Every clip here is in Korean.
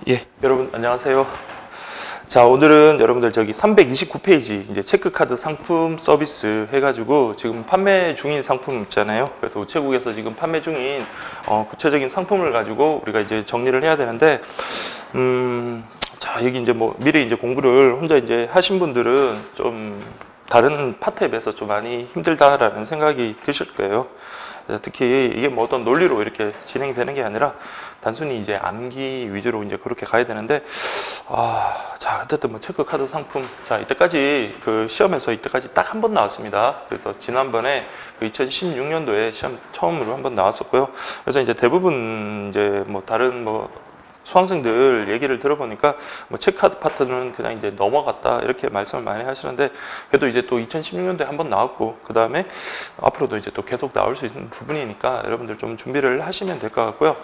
예, 여러분 안녕하세요. 자, 오늘은 여러분들 저기 329페이지 이제 체크카드 상품 서비스 해가지고 지금 판매 중인 상품 있잖아요. 그래서 우체국에서 지금 판매 중인 구체적인 상품을 가지고 우리가 이제 정리를 해야 되는데, 자, 여기 이제 뭐 미리 이제 공부를 혼자 이제 하신 분들은 좀 다른 파트에 비해서 좀 많이 힘들다라는 생각이 드실 거예요. 특히 이게 뭐 어떤 논리로 이렇게 진행되는 게 아니라 단순히 이제 암기 위주로 이제 그렇게 가야 되는데, 자, 어쨌든 뭐 체크카드 상품, 자, 이때까지 그 시험에서 이때까지 딱 한 번 나왔습니다. 그래서 지난번에 그 2016년도에 시험 처음으로 한 번 나왔었고요. 그래서 이제 대부분 이제 뭐 다른 뭐 수강생들 얘기를 들어보니까 뭐 체크카드 파트는 그냥 이제 넘어갔다 이렇게 말씀을 많이 하시는데, 그래도 이제 또 2016년도에 한번 나왔고 그 다음에 앞으로도 이제 또 계속 나올 수 있는 부분이니까 여러분들 좀 준비를 하시면 될 것 같고요.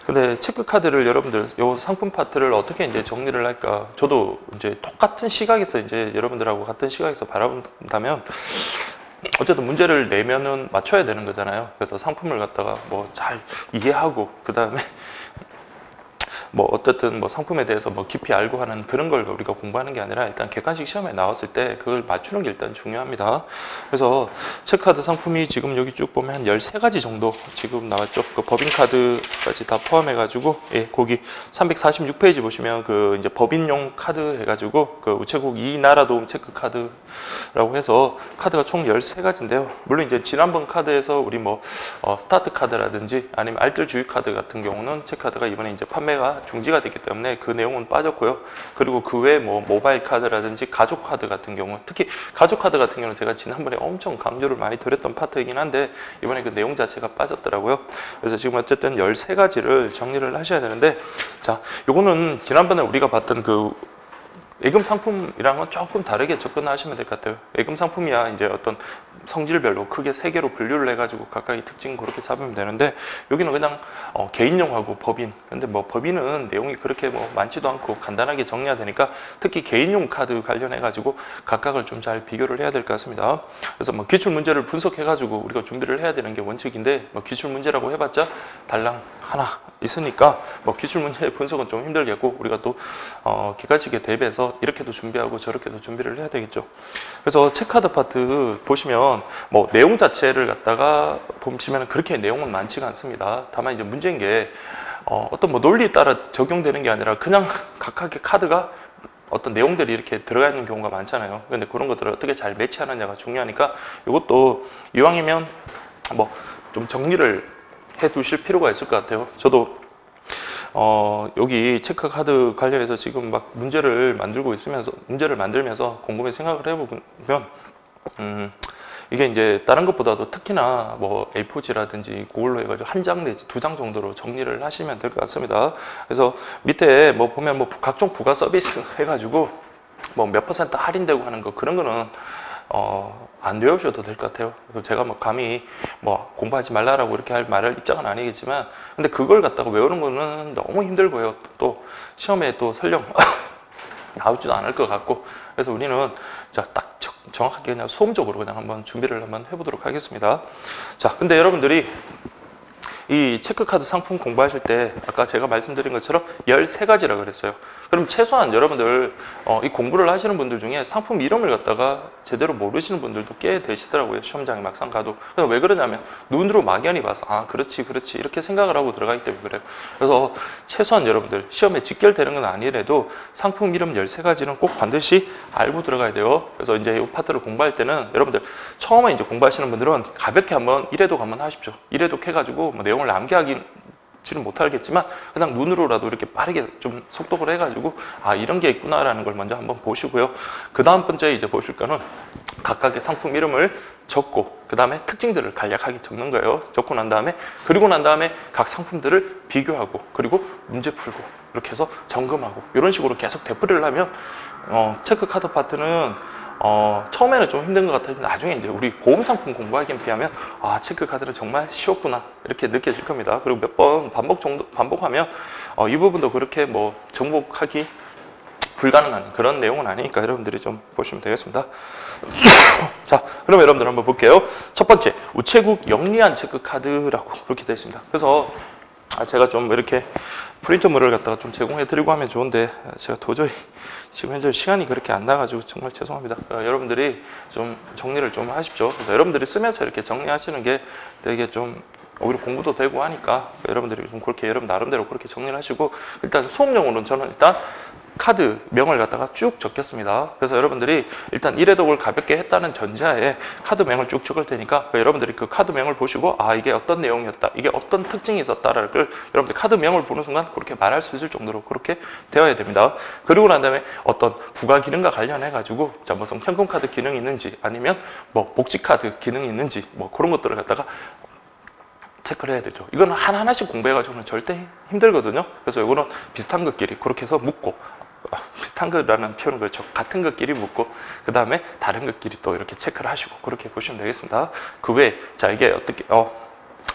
근데 체크카드를 여러분들 요 상품 파트를 어떻게 이제 정리를 할까, 저도 이제 똑같은 시각에서 이제 여러분들하고 같은 시각에서 바라본다면 어쨌든 문제를 내면은 맞춰야 되는 거잖아요. 그래서 상품을 갖다가 뭐 잘 이해하고 그 다음에 뭐 어쨌든 뭐 상품에 대해서 뭐 깊이 알고 하는 그런 걸 우리가 공부하는 게 아니라 일단 객관식 시험에 나왔을 때 그걸 맞추는 게 일단 중요합니다. 그래서 체크카드 상품이 지금 여기 쭉 보면 한 13가지 정도 지금 나왔죠. 그 법인카드까지 다 포함해 가지고, 예, 거기 346페이지 보시면 그 이제 법인용 카드 해 가지고 그 우체국 이 나라 도움 체크카드라고 해서 카드가 총 13가지인데요. 물론 이제 지난번 카드에서 우리 뭐 스타트 카드라든지 아니면 알뜰 주유 카드 같은 경우는 체크카드가 이번에 이제 판매가 중지가 됐기 때문에 그 내용은 빠졌고요. 그리고 그 외에 뭐 모바일 카드라든지 가족 카드 같은 경우, 특히 가족 카드 같은 경우는 제가 지난번에 엄청 강조를 많이 드렸던 파트이긴 한데 이번에 그 내용 자체가 빠졌더라고요. 그래서 지금 어쨌든 13가지를 정리를 하셔야 되는데, 자, 요거는 지난번에 우리가 봤던 그 예금 상품이랑은 조금 다르게 접근하시면 될 것 같아요. 예금 상품이야 이제 어떤 성질별로 크게 3개로 분류를 해가지고 각각의 특징 그렇게 잡으면 되는데, 여기는 그냥 개인용하고 법인. 근데 뭐 법인은 내용이 그렇게 뭐 많지도 않고 간단하게 정리해야 되니까 특히 개인용 카드 관련해가지고 각각을 좀 잘 비교를 해야 될 것 같습니다. 그래서 뭐 기출 문제를 분석해가지고 우리가 준비를 해야 되는 게 원칙인데, 뭐 기출 문제라고 해봤자 달랑 하나 있으니까 뭐 기출 문제의 분석은 좀 힘들겠고, 우리가 또 객관식에 대비해서 이렇게도 준비하고 저렇게도 준비를 해야 되겠죠. 그래서 체크카드 파트 보시면 뭐 내용 자체를 갖다가 보시면 그렇게 내용은 많지가 않습니다. 다만 이제 문제인 게 어떤 뭐 논리에 따라 적용되는 게 아니라 그냥 각각의 카드가 어떤 내용들이 이렇게 들어가 있는 경우가 많잖아요. 근데 그런 것들을 어떻게 잘 매치하느냐가 중요하니까 이것도 이왕이면 뭐 좀 정리를 해 두실 필요가 있을 것 같아요. 저도 여기 체크카드 관련해서 지금 막 문제를 만들면서 곰곰이 생각을 해보면, 이게 이제 다른 것보다도 특히나 뭐 A4지라든지 그걸로 해가지고 한 장 내지 2장 정도로 정리를 하시면 될 것 같습니다. 그래서 밑에 뭐 보면 뭐 각종 부가 서비스 해가지고 뭐 몇 % 할인되고 하는 거, 그런 거는 안 외우셔도 될 것 같아요. 제가 뭐 감히 뭐 공부하지 말라라고 이렇게 할 말할 입장은 아니겠지만, 근데 그걸 갖다가 외우는 거는 너무 힘들고요. 또 시험에 또 설령 나오지도 않을 것 같고, 그래서 우리는 자, 딱 정확하게 그냥 수험적으로 그냥 한번 준비를 한번 해보도록 하겠습니다. 자, 근데 여러분들이 이 체크카드 상품 공부하실 때 아까 제가 말씀드린 것처럼 13가지라 그랬어요. 그럼 최소한 여러분들 이 공부를 하시는 분들 중에 상품 이름을 갖다가 제대로 모르시는 분들도 꽤 되시더라고요. 시험장에 막상 가도. 그래서 왜 그러냐면 눈으로 막연히 봐서 아, 그렇지 이렇게 생각을 하고 들어가기 때문에 그래요. 그래서 최소한 여러분들 시험에 직결되는 건 아니래도 상품 이름 13가지는 꼭 반드시 알고 들어가야 돼요. 그래서 이제 이 파트를 공부할 때는 여러분들 처음에 이제 공부하시는 분들은 가볍게 한번 1회독 한번 하십시오. 1회독 해가지고 뭐 내용을 암기하지는 못하겠지만 그냥 눈으로라도 이렇게 빠르게 좀 속독을 해가지고 아, 이런 게 있구나라는 걸 먼저 한번 보시고요. 그 다음 번째 이제 보실 거는 각각의 상품 이름을 적고 그 다음에 특징들을 간략하게 적는 거예요. 적고 난 다음에, 그리고 난 다음에 각 상품들을 비교하고 그리고 문제 풀고 이렇게 해서 점검하고 이런 식으로 계속 되풀이를 하면 체크카드 파트는 처음에는 좀 힘든 것 같아요. 나중에 이제 우리 보험 상품 공부하기에 비하면 아, 체크카드는 정말 쉬웠구나 이렇게 느껴질 겁니다. 그리고 몇 번 반복하면 이 부분도 그렇게 뭐 정복하기 불가능한 그런 내용은 아니니까 여러분들이 좀 보시면 되겠습니다. 자, 그럼 여러분들 한번 볼게요. 첫 번째, 우체국 영리한 체크카드라고 그렇게 되어 있습니다. 그래서 제가 좀 이렇게 프린터물을 갖다가 좀 제공해 드리고 하면 좋은데 제가 도저히 지금 현재 시간이 그렇게 안 나가지고 정말 죄송합니다. 여러분들이 좀 정리를 좀 하십시오. 그래서 여러분들이 쓰면서 이렇게 정리하시는 게 되게 좀 오히려 공부도 되고 하니까 여러분들이 좀 그렇게 여러분 나름대로 그렇게 정리를 하시고, 일단 수업용으로는 저는 일단 카드 명을 갖다가 쭉 적겠습니다. 그래서 여러분들이 일단 일회독을 가볍게 했다는 전제하에 카드 명을 쭉 적을 테니까 여러분들이 그 카드 명을 보시고 이게 어떤 내용이었다, 이게 어떤 특징이 있었다를 여러분들 카드 명을 보는 순간 그렇게 말할 수 있을 정도로 그렇게 되어야 됩니다. 그리고 난 다음에 어떤 부가 기능과 관련해 가지고 무슨 현금 카드 기능이 있는지 아니면 뭐 복지 카드 기능이 있는지 뭐 그런 것들을 갖다가 체크를 해야 되죠. 이거는 하나하나씩 공부해가지고는 절대 힘들거든요. 그래서 이거는 비슷한 것끼리 그렇게 해서 묶고, 비슷한 거라는 표현은 그렇죠. 같은 것끼리 묶고, 그 다음에 다른 것끼리 또 이렇게 체크를 하시고 그렇게 보시면 되겠습니다. 그 외에 이게 어떻게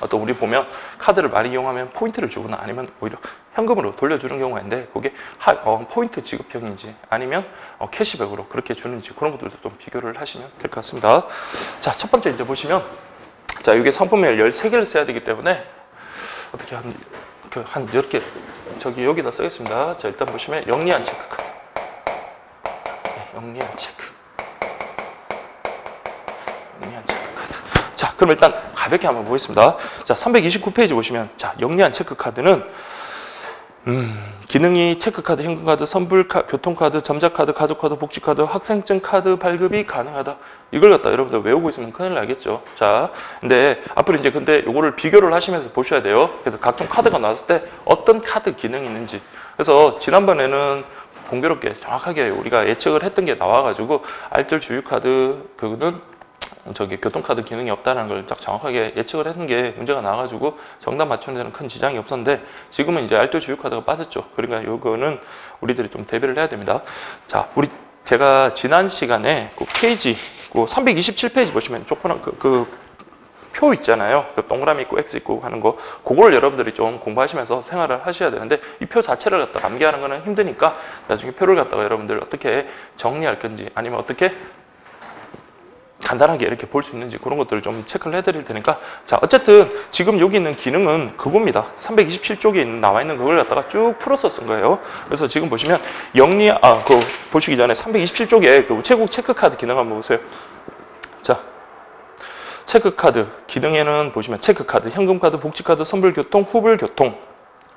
어떤 우리 보면 카드를 많이 이용하면 포인트를 주거나 아니면 오히려 현금으로 돌려주는 경우가 있는데, 그게 포인트 지급형인지 아니면 캐시백으로 그렇게 주는지 그런 것들도 좀 비교를 하시면 될 것 같습니다. 자, 첫 번째 이제 보시면, 자, 이게 상품명을 13개를 써야 되기 때문에 어떻게 한 10개 여기다 쓰겠습니다. 자, 일단 보시면 영리한 체크카드. 영리한 체크카드. 자, 그럼 일단 가볍게 한번 보겠습니다. 자, 329페이지 보시면, 자, 영리한 체크카드는 기능이 체크카드, 현금카드, 선불카드, 교통카드, 점자카드, 가족카드, 복지카드, 학생증 카드 발급이 가능하다. 이걸 갖다 여러분들 외우고 있으면 큰일 나겠죠. 자, 근데 앞으로 이제 요거를 비교를 하시면서 보셔야 돼요. 그래서 각종 카드가 나왔을 때 어떤 카드 기능이 있는지. 그래서 지난번에는 공교롭게 정확하게 우리가 예측을 했던 게 나와가지고 알뜰 주유카드 그거는 교통카드 기능이 없다는 걸 딱 정확하게 예측을 했는 게 문제가 나와가지고 정답 맞추는 데는 큰 지장이 없었는데, 지금은 이제 알뜰 주유카드가 빠졌죠. 그러니까 요거는 우리들이 좀 대비를 해야 됩니다. 자, 제가 지난 시간에 그 페이지 327페이지 보시면 조그만 표 있잖아요. 그 동그라미 있고 X 있고 하는 거, 그걸 여러분들이 좀 공부하시면서 생활을 하셔야 되는데, 이 표 자체를 갖다 암기하는 거는 힘드니까 나중에 표를 갖다가 여러분들 어떻게 정리할 건지 아니면 어떻게 간단하게 이렇게 볼 수 있는지 그런 것들을 좀 체크를 해드릴 테니까, 자, 어쨌든 지금 여기 있는 기능은 그겁니다. 327쪽에 나와 있는 그걸 갖다가 쭉 풀어서 쓴 거예요. 그래서 지금 보시면 보시기 전에 327쪽에 그 우체국 체크카드 기능 한번 보세요. 자, 체크카드 기능에는 보시면 체크카드, 현금카드, 복지카드, 선불교통, 후불교통,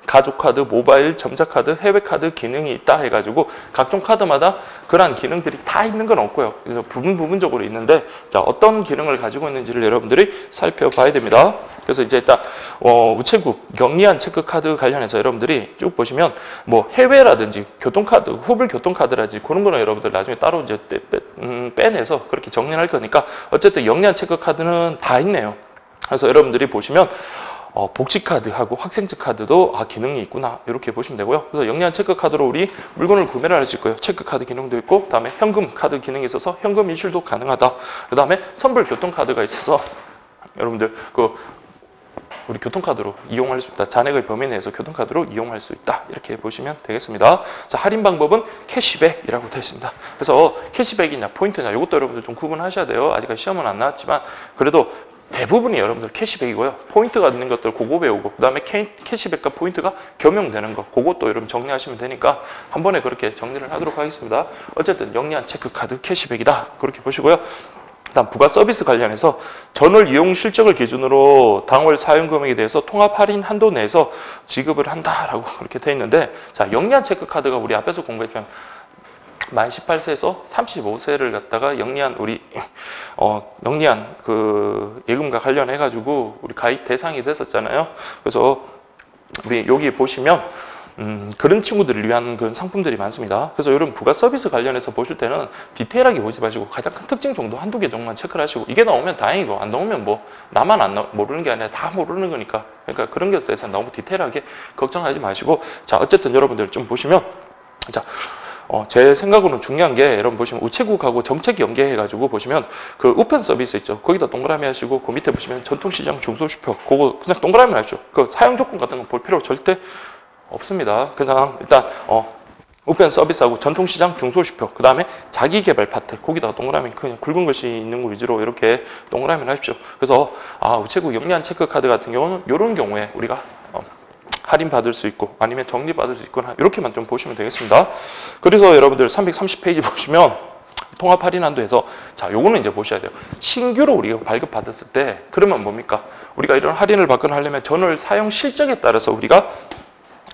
가족카드, 모바일, 점자카드, 해외카드 기능이 있다 해가지고 각종 카드마다 그러한 기능들이 다 있는 건 없고요. 그래서 부분적으로 있는데, 자, 어떤 기능을 가지고 있는지를 여러분들이 살펴봐야 됩니다. 그래서 이제 일단 우체국 영리한 체크카드 관련해서 여러분들이 쭉 보시면 뭐 해외라든지 교통카드, 후불 교통카드라든지 그런 거는 여러분들 나중에 따로 이제 빼내서 그렇게 정리를 할 거니까, 어쨌든 영리한 체크카드는 다 있네요. 그래서 여러분들이 보시면 복지카드하고 학생증 카드도 기능이 있구나, 이렇게 보시면 되고요. 그래서 영리한 체크카드로 우리 물건을 구매를 할 수 있고요. 체크카드 기능도 있고, 그 다음에 현금 카드 기능이 있어서 현금 인출도 가능하다. 그 다음에 선불 교통카드가 있어서 여러분들 우리 교통카드로 이용할 수 있다. 잔액의 범위 내에서 교통카드로 이용할 수 있다. 이렇게 보시면 되겠습니다. 자, 할인 방법은 캐시백이라고 되어 있습니다. 그래서 캐시백이냐 포인트냐 이것도 여러분들 좀 구분하셔야 돼요. 아직 시험은 안 나왔지만 그래도 대부분이 여러분들 캐시백이고요. 포인트가 있는 것들 그거 배우고, 그 다음에 캐시백과 포인트가 겸용되는 거 그것도 여러분 정리하시면 되니까 한 번에 그렇게 정리를 하도록 하겠습니다. 어쨌든 영리한 체크카드 캐시백이다, 그렇게 보시고요. 다음 부가 서비스 관련해서 전월 이용 실적을 기준으로 당월 사용 금액에 대해서 통합 할인 한도 내에서 지급을 한다라고 그렇게 돼 있는데, 자, 영리한 체크카드가 우리 앞에서 공부했지만 만 18세에서 35세를 갖다가 영리한 그 예금과 관련해 가지고 우리 가입 대상이 됐었잖아요. 그래서 우리 여기 보시면 그런 친구들을 위한 그런 상품들이 많습니다. 그래서 이런 부가 서비스 관련해서 보실 때는 디테일하게 보지 마시고 가장 큰 특징 정도 한두 개 정도만 체크를 하시고, 이게 나오면 다행이고 안 나오면 뭐 나만 모르는 게 아니라 다 모르는 거니까, 그러니까 그런 것에 대해서 너무 디테일하게 걱정하지 마시고, 자, 어쨌든 여러분들 좀 보시면, 자, 제 생각으로는 중요한 게, 여러분 보시면 우체국하고 정책 연계해가지고 보시면 그 우편 서비스 있죠. 거기다 동그라미 하시고, 그 밑에 보시면 전통시장 중소슈퍼, 그거 그냥 동그라미 하시죠. 그 사용 조건 같은 거 볼 필요 절대 없습니다. 그냥 일단 우편 서비스하고 전통시장 중소슈퍼, 그 다음에 자기개발 파트, 거기다가 동그라미 그냥 굵은 것이 있는 거 위주로 이렇게 동그라미를 하십시오. 그래서 우체국 영리한 체크카드 같은 경우는 이런 경우에 우리가 할인 받을 수 있고 아니면 적립 받을 수 있거나 이렇게만 좀 보시면 되겠습니다. 그래서 여러분들 330페이지 보시면 통합 할인 한도에서 자, 요거는 이제 보셔야 돼요. 신규로 우리가 발급 받았을 때 그러면 뭡니까? 우리가 이런 할인을 받거나 하려면 전월 사용 실적에 따라서 우리가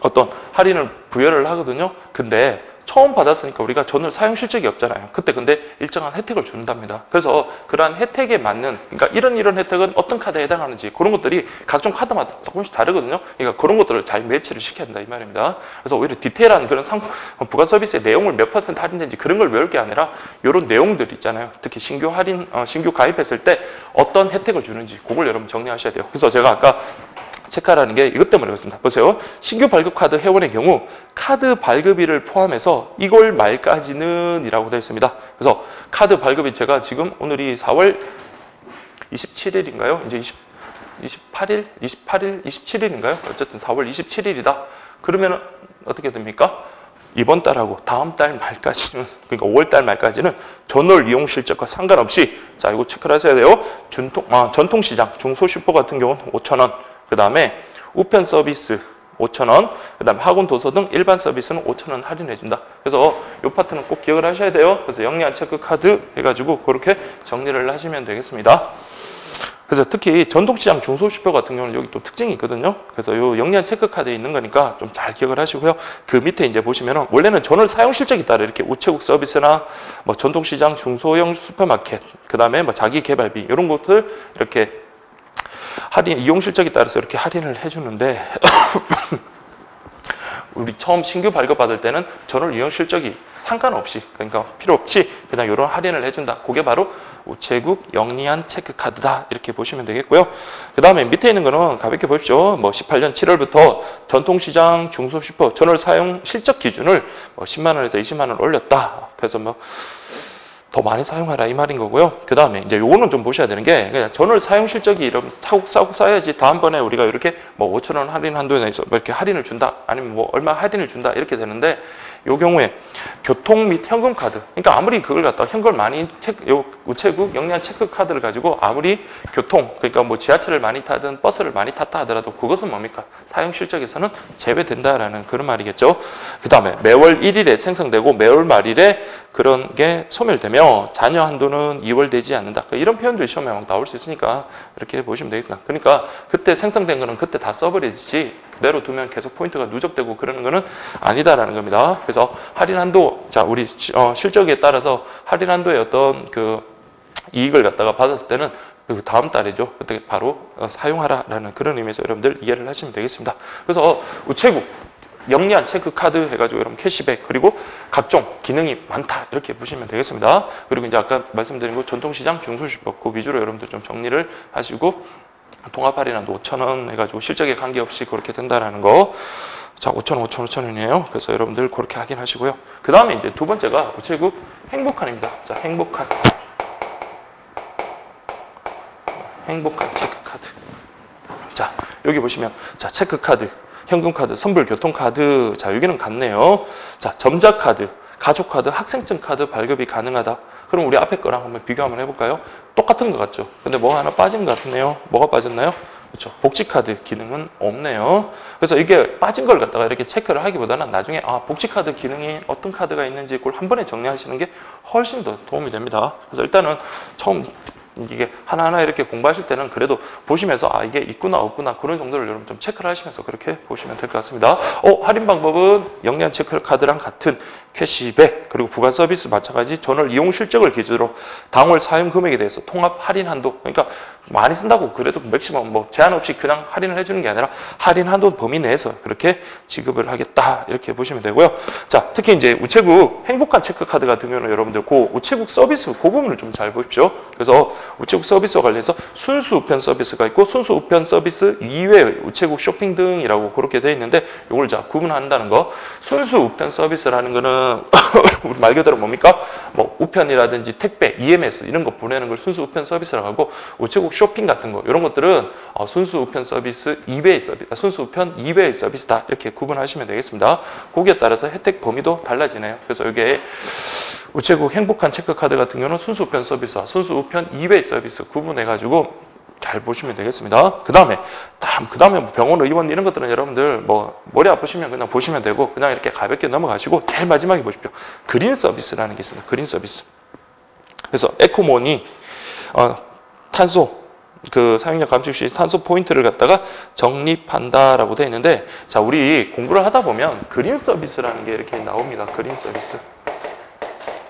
어떤 할인을 부여를 하거든요. 근데 처음 받았으니까 우리가 전월 사용 실적이 없잖아요. 그때 근데 일정한 혜택을 준답니다. 그래서 그러한 혜택에 맞는, 그러니까 이런 혜택은 어떤 카드에 해당하는지 그런 것들이 각종 카드마다 조금씩 다르거든요. 그러니까 그런 것들을 잘 매치를 시켜야 된다 이 말입니다. 그래서 오히려 디테일한 그런 상품 부가 서비스의 내용을 몇 % 할인된지 그런 걸 외울 게 아니라 이런 내용들 있잖아요. 특히 신규 할인, 신규 가입했을 때 어떤 혜택을 주는지 그걸 여러분 정리하셔야 돼요. 그래서 제가 아까 체크하라는 게 이것 때문에 그렇습니다. 보세요. 신규 발급 카드 회원의 경우 카드 발급일을 포함해서 2월 말까지는 이라고 되어 있습니다. 그래서 카드 발급이 제가 지금 오늘이 4월 27일인가요? 이제 28일, 27일인가요? 어쨌든 4월 27일이다. 그러면 어떻게 됩니까? 이번 달하고 다음 달 말까지는, 그러니까 5월 달 말까지는 전월 이용 실적과 상관없이, 자, 이거 체크를 하셔야 돼요. 전통시장, 중소슈퍼 같은 경우는 5,000원. 그 다음에 우편 서비스 5,000원, 그 다음에 학원 도서 등 일반 서비스는 5,000원 할인해준다. 그래서 이 파트는 꼭 기억을 하셔야 돼요. 그래서 영리한 체크카드 해가지고 그렇게 정리를 하시면 되겠습니다. 그래서 특히 전통시장 중소슈퍼 같은 경우는 여기 또 특징이 있거든요. 그래서 이 영리한 체크카드에 있는 거니까 좀 잘 기억을 하시고요. 그 밑에 이제 보시면은 원래는 전월 사용 실적에 따라 이렇게 우체국 서비스나 뭐 전통시장 중소형 슈퍼마켓, 그 다음에 뭐 자기 개발비 이런 것들 이렇게 할인, 이용 실적에 따라서 이렇게 할인을 해주는데 우리 처음 신규 발급받을 때는 전월 이용 실적이 상관없이, 그러니까 필요 없이 그냥 이런 할인을 해준다. 그게 바로 우체국 영리한 체크카드다. 이렇게 보시면 되겠고요. 그 다음에 밑에 있는 거는 가볍게 보십시오. 뭐 18년 7월부터 전통시장 중소슈퍼 전월 사용 실적 기준을 뭐 10만 원에서 20만 원 올렸다. 그래서 뭐 더 많이 사용하라 이 말인 거고요. 그 다음에 이제 요거는 좀 보셔야 되는 게 그냥 전월 사용 실적이 이러면 차곡차곡 쌓여야지 다음번에 우리가 이렇게 뭐 5,000원 할인 한도에 대해서 뭐 이렇게 할인을 준다 아니면 뭐 얼마 할인을 준다 이렇게 되는데 요 경우에 교통 및 현금 카드, 그러니까 아무리 그걸 갖다가 현금을 많이 우체국 영리한 체크 카드를 가지고 아무리 교통, 그러니까 뭐 지하철을 많이 타든 버스를 많이 탔다 하더라도 그것은 뭡니까? 사용 실적에서는 제외된다라는 그런 말이겠죠. 그 다음에 매월 1일에 생성되고 매월 말일에 그런 게 소멸되며 잔여 한도는 2월 되지 않는다. 이런 표현들이 시험에 막 나올 수 있으니까 이렇게 보시면 되겠다. 그러니까 그때 생성된 거는 그때 다 써버리지 그대로 두면 계속 포인트가 누적되고 그러는 거는 아니다라는 겁니다. 그래서 할인 한도, 자, 우리 실적에 따라서 할인 한도의 어떤 그 이익을 갖다가 받았을 때는 그 다음 달이죠. 그때 바로 사용하라라는 그런 의미에서 여러분들 이해를 하시면 되겠습니다. 그래서 우체국 영리한 체크카드 해가지고 여러분 캐시백 그리고 각종 기능이 많다 이렇게 보시면 되겠습니다. 그리고 이제 아까 말씀드린 거 전통시장 중소슈퍼 그 위주로 여러분들 좀 정리를 하시고 통합 할인한도 5,000원 해가지고 실적에 관계없이 그렇게 된다라는 거. 자, 5,000원, 5,000원, 5,000원이에요. 그래서 여러분들 그렇게 확인하시고요. 그 다음에 이제 두 번째가 우체국 행복한입니다. 자, 행복한. 행복한 체크카드. 자, 여기 보시면, 자, 체크카드, 현금카드, 선불 교통카드. 자, 여기는 같네요. 자, 점자카드, 가족카드, 학생증 카드 발급이 가능하다. 그럼 우리 앞에 거랑 한번 비교 한번 해볼까요? 똑같은 것 같죠? 근데 뭐가 하나 빠진 것 같네요. 뭐가 빠졌나요? 그렇죠. 복지카드 기능은 없네요. 그래서 이게 빠진 걸 갖다가 이렇게 체크를 하기보다는 나중에 복지카드 기능이 어떤 카드가 있는지 그걸 한 번에 정리하시는 게 훨씬 더 도움이 됩니다. 그래서 일단은 처음 이게 하나하나 이렇게 공부하실 때는 그래도 보시면서 이게 있구나 없구나 그런 정도를 여러분 좀 체크를 하시면서 그렇게 보시면 될 것 같습니다. 할인 방법은 영리한 체크카드랑 같은 캐시백 그리고 부가 서비스 마찬가지 전월 이용 실적을 기준으로 당월 사용 금액에 대해서 통합 할인 한도, 그러니까 많이 쓴다고 그래도 맥시멈 뭐 제한 없이 그냥 할인을 해주는 게 아니라 할인 한도 범위 내에서 그렇게 지급을 하겠다 이렇게 보시면 되고요. 자, 특히 이제 우체국 행복한 체크카드 같은 경우는 여러분들 그 우체국 서비스 그 부분을 좀 잘 보십시오. 그래서 우체국 서비스와 관련해서 순수 우편 서비스가 있고 순수 우편 서비스 이외 우체국 쇼핑 등이라고 그렇게 되어 있는데 이걸 자 구분한다는 거. 순수 우편 서비스라는 거는 우리 말 그대로 뭡니까? 뭐 우편이라든지 택배, EMS 이런 거 보내는 걸 순수 우편 서비스라고 하고 우체국 쇼핑 같은 거 이런 것들은 순수 우편 서비스 이외의 서비스, 순수 우편 이외의 서비스다 이렇게 구분하시면 되겠습니다. 거기에 따라서 혜택 범위도 달라지네요. 그래서 이게 우체국 행복한 체크카드 같은 경우는 순수 우편 서비스와 순수 우편 이외의 서비스 구분해가지고 잘 보시면 되겠습니다. 그 다음에 뭐 병원 의원 이런 것들은 여러분들 뭐 머리 아프시면 그냥 보시면 되고 그냥 이렇게 가볍게 넘어가시고 제일 마지막에 보십시오. 그린 서비스라는 게 있습니다. 그린 서비스. 그래서 에코몬이 탄소 그 사용량 감축 시 탄소 포인트를 갖다가 적립한다라고 되어 있는데, 자, 우리 공부를 하다 보면 그린 서비스라는 게 이렇게 나옵니다. 그린 서비스.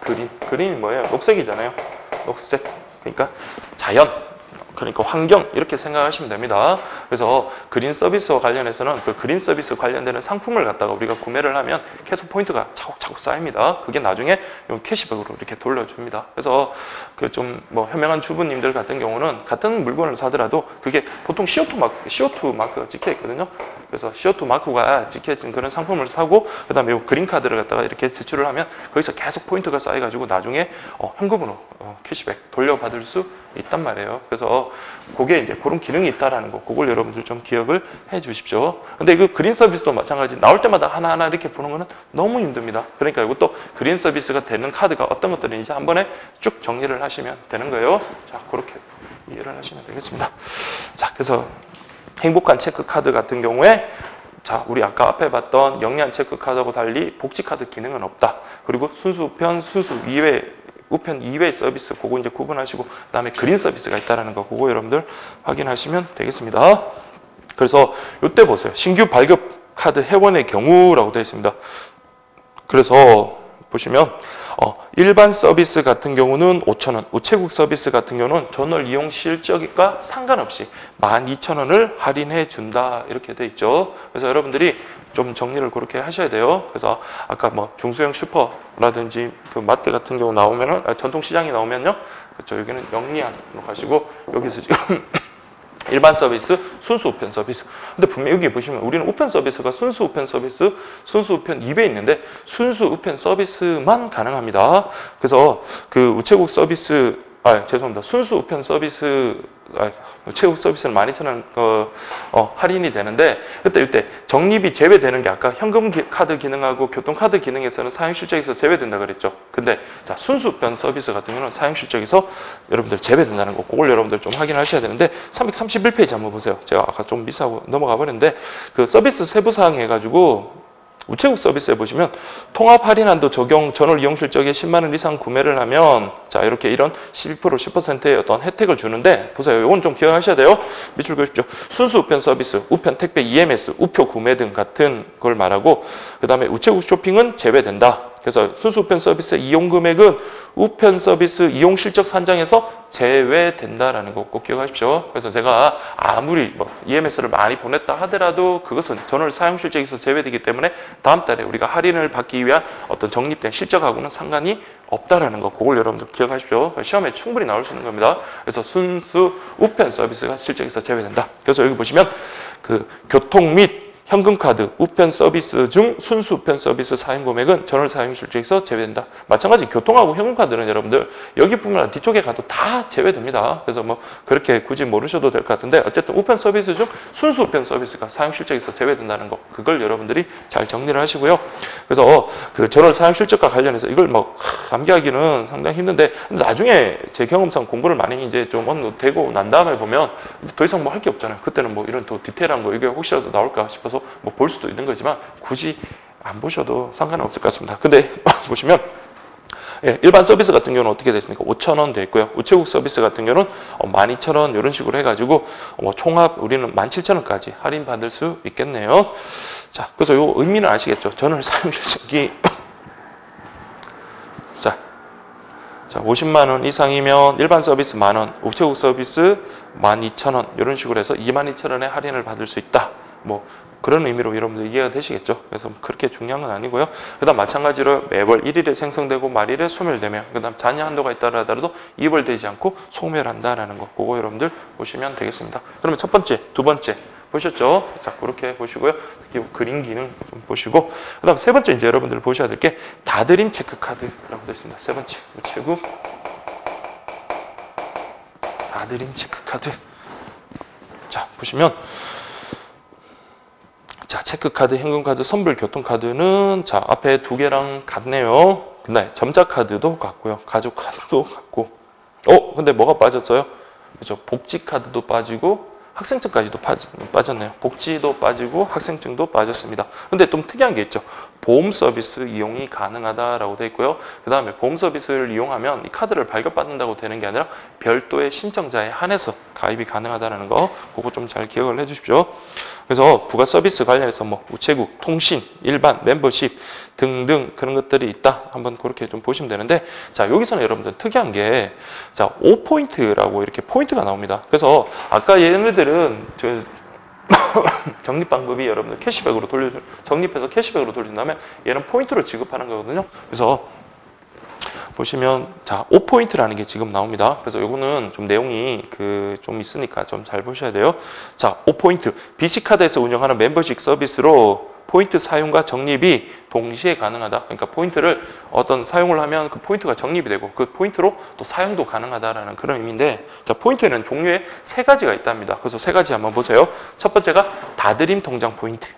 그린이 뭐예요? 녹색이잖아요. 녹색. 그러니까 자연. 그러니까 환경 이렇게 생각하시면 됩니다. 그래서 그린 서비스와 관련해서는 그 그린 서비스 관련되는 상품을 갖다가 우리가 구매를 하면 계속 포인트가 차곡차곡 쌓입니다. 그게 나중에 캐시백으로 이렇게 돌려줍니다. 그래서 그 좀 뭐 현명한 주부님들 같은 경우는 같은 물건을 사더라도 그게 보통 CO2 마크가 찍혀 있거든요. 그래서 CO2 마크가 찍혀진 그런 상품을 사고 그다음에 이 그린 카드를 갖다가 이렇게 제출을 하면 거기서 계속 포인트가 쌓여가지고 나중에 현금으로 캐시백 돌려받을 수 있단 말이에요. 그래서 그게 이제 그런 기능이 있다라는 거, 그걸 여러분들 좀 기억을 해 주십시오. 근데 그 그린 서비스도 마찬가지, 나올 때마다 하나하나 이렇게 보는 거는 너무 힘듭니다. 그러니까 이것도 그린 서비스가 되는 카드가 어떤 것들인지 한 번에 쭉 정리를 하시면 되는 거예요. 자, 그렇게 이해를 하시면 되겠습니다. 자, 그래서 행복한 체크카드 같은 경우에, 자, 우리 아까 앞에 봤던 영리한 체크카드하고 달리 복지카드 기능은 없다. 그리고 순수 우편, 순수 우편 2회 서비스, 그거 이제 구분하시고, 그 다음에 그린 서비스가 있다는 거, 그거 여러분들 확인하시면 되겠습니다. 그래서 이때 보세요. 신규 발급 카드 회원의 경우라고 되어 있습니다. 그래서 보시면 일반 서비스 같은 경우는 5,000원, 우체국 서비스 같은 경우는 전월 이용 실적과 상관없이 12,000원을 할인해 준다, 이렇게 돼 있죠. 그래서 여러분들이 좀 정리를 그렇게 하셔야 돼요. 그래서 아까 뭐 중소형 슈퍼라든지 그 마트 같은 경우 나오면은 전통시장이 나오면요, 그렇죠, 여기는 영리한으로 가시고, 여기서 지금 일반 서비스, 순수 우편 서비스. 근데 분명히 여기 보시면 우리는 우편 서비스가 순수 우편 서비스, 순수 우편 2배 있는데 순수 우편 서비스만 가능합니다. 그래서 그 우체국 서비스, 죄송합니다. 순수 우편 서비스, 우체국 서비스는 12,000원 할인이 되는데, 이때 적립이 제외되는 게 아까 현금 카드 기능하고 교통카드 기능에서는 사용실적에서 제외된다 그랬죠. 근데 자, 순수 우편 서비스 같은 경우는 사용실적에서 여러분들 제외된다는 거, 그걸 여러분들 좀 확인하셔야 되는데, 331페이지 한번 보세요. 제가 아까 좀 미스하고 넘어가 버렸는데, 그 서비스 세부사항 해가지고 우체국 서비스에 보시면 통합 할인한도 적용, 전월 이용 실적에 10만 원 이상 구매를 하면, 자, 이렇게 이런 12%, 10%의 어떤 혜택을 주는데, 보세요. 이건 좀 기억하셔야 돼요. 밑줄 그으십시오. 순수 우편 서비스, 우편 택배 EMS, 우표 구매 등 같은 걸 말하고, 그 다음에 우체국 쇼핑은 제외된다. 그래서 순수 우편 서비스 이용 금액은 우편 서비스 이용 실적 산정에서 제외된다라는 거 꼭 기억하십시오. 그래서 제가 아무리 뭐 EMS를 많이 보냈다 하더라도 그것은 전월 사용 실적에서 제외되기 때문에 다음 달에 우리가 할인을 받기 위한 어떤 적립된 실적하고는 상관이 없다라는 거, 그걸 여러분들 기억하십시오. 시험에 충분히 나올 수 있는 겁니다. 그래서 순수 우편 서비스가 실적에서 제외된다. 그래서 여기 보시면 그 교통 및 현금카드, 우편 서비스 중 순수 우편 서비스 사용 금액은 전월 사용 실적에서 제외된다. 마찬가지 교통하고 현금카드는 여러분들 여기뿐만 아니라 뒤쪽에 가도 다 제외됩니다. 그래서 뭐 그렇게 굳이 모르셔도 될 것 같은데, 어쨌든 우편 서비스 중 순수 우편 서비스가 사용 실적에서 제외된다는 거, 그걸 여러분들이 잘 정리를 하시고요. 그래서 그 전월 사용 실적과 관련해서 이걸 뭐 암기하기는 상당히 힘든데, 나중에 제 경험상 공부를 많이 이제 좀 어느 되고 난 다음에 보면 더 이상 뭐 할 게 없잖아요. 그때는 뭐 이런 더 디테일한 거 이게 혹시라도 나올까 싶어서 뭐 볼 수도 있는 거지만 굳이 안 보셔도 상관없을 것 같습니다. 근데 보시면 일반 서비스 같은 경우는 어떻게 됐습니까? 5,000원 돼 있고요. 우체국 서비스 같은 경우는 12,000원 이런 식으로 해가지고 총합 우리는 17,000원까지 할인 받을 수 있겠네요. 자, 그래서 요 의미는 아시겠죠? 전월 사용 실적이 자, 50만 원 이상이면 일반 서비스 만원, 우체국 서비스 12,000원 이런 식으로 해서 22,000원의 할인을 받을 수 있다. 뭐 그런 의미로 여러분들 이해가 되시겠죠? 그래서 그렇게 중요한 건 아니고요. 그 다음 마찬가지로 매월 1일에 생성되고 말일에 소멸되며, 그 다음 잔여 한도가 있다 하더라도 이월되지 않고 소멸한다라는 거, 그거 여러분들 보시면 되겠습니다. 그러면 첫 번째, 두 번째 보셨죠? 자, 그렇게 보시고요. 특히 그림 기능 좀 보시고, 그 다음 세 번째 이제 여러분들 보셔야 될 게 다드림 체크카드라고 되어 있습니다. 세 번째, 우체국 다드림 체크카드. 자, 보시면 자, 체크카드, 현금카드, 선불 교통카드는 자, 앞에 두 개랑 같네요. 근데 점자카드도 같고요. 가족카드도 같고. 근데 뭐가 빠졌어요? 그렇죠? 복지 카드도 빠지고 학생증까지도 빠졌네요. 복지도 빠지고 학생증도 빠졌습니다. 근데 좀 특이한 게 있죠. 보험 서비스 이용이 가능하다라고 되어 있고요. 그 다음에 보험 서비스를 이용하면 이 카드를 발급받는다고 되는 게 아니라 별도의 신청자에 한해서 가입이 가능하다는 거, 그거 좀 잘 기억을 해 주십시오. 그래서 부가 서비스 관련해서 뭐 우체국, 통신, 일반, 멤버십 등등 그런 것들이 있다. 한번 그렇게 좀 보시면 되는데, 자, 여기서는 여러분들 특이한 게, 자, 5포인트라고 이렇게 포인트가 나옵니다. 그래서 아까 얘네들은 적립 방법이 여러분들 캐시백으로 적립해서 캐시백으로 돌린다면 얘는 포인트로 지급하는 거거든요. 그래서 보시면, 자, 5포인트라는 게 지금 나옵니다. 그래서 요거는 좀 내용이 좀 있으니까 좀 잘 보셔야 돼요. 자, 5포인트. BC카드에서 운영하는 멤버십 서비스로 포인트 사용과 적립이 동시에 가능하다. 그러니까 포인트를 어떤 사용을 하면 그 포인트가 적립이 되고 그 포인트로 또 사용도 가능하다라는 그런 의미인데, 자, 포인트에는 종류에 3가지가 있답니다. 그래서 3가지 한번 보세요. 첫 번째가 다드림 통장 포인트.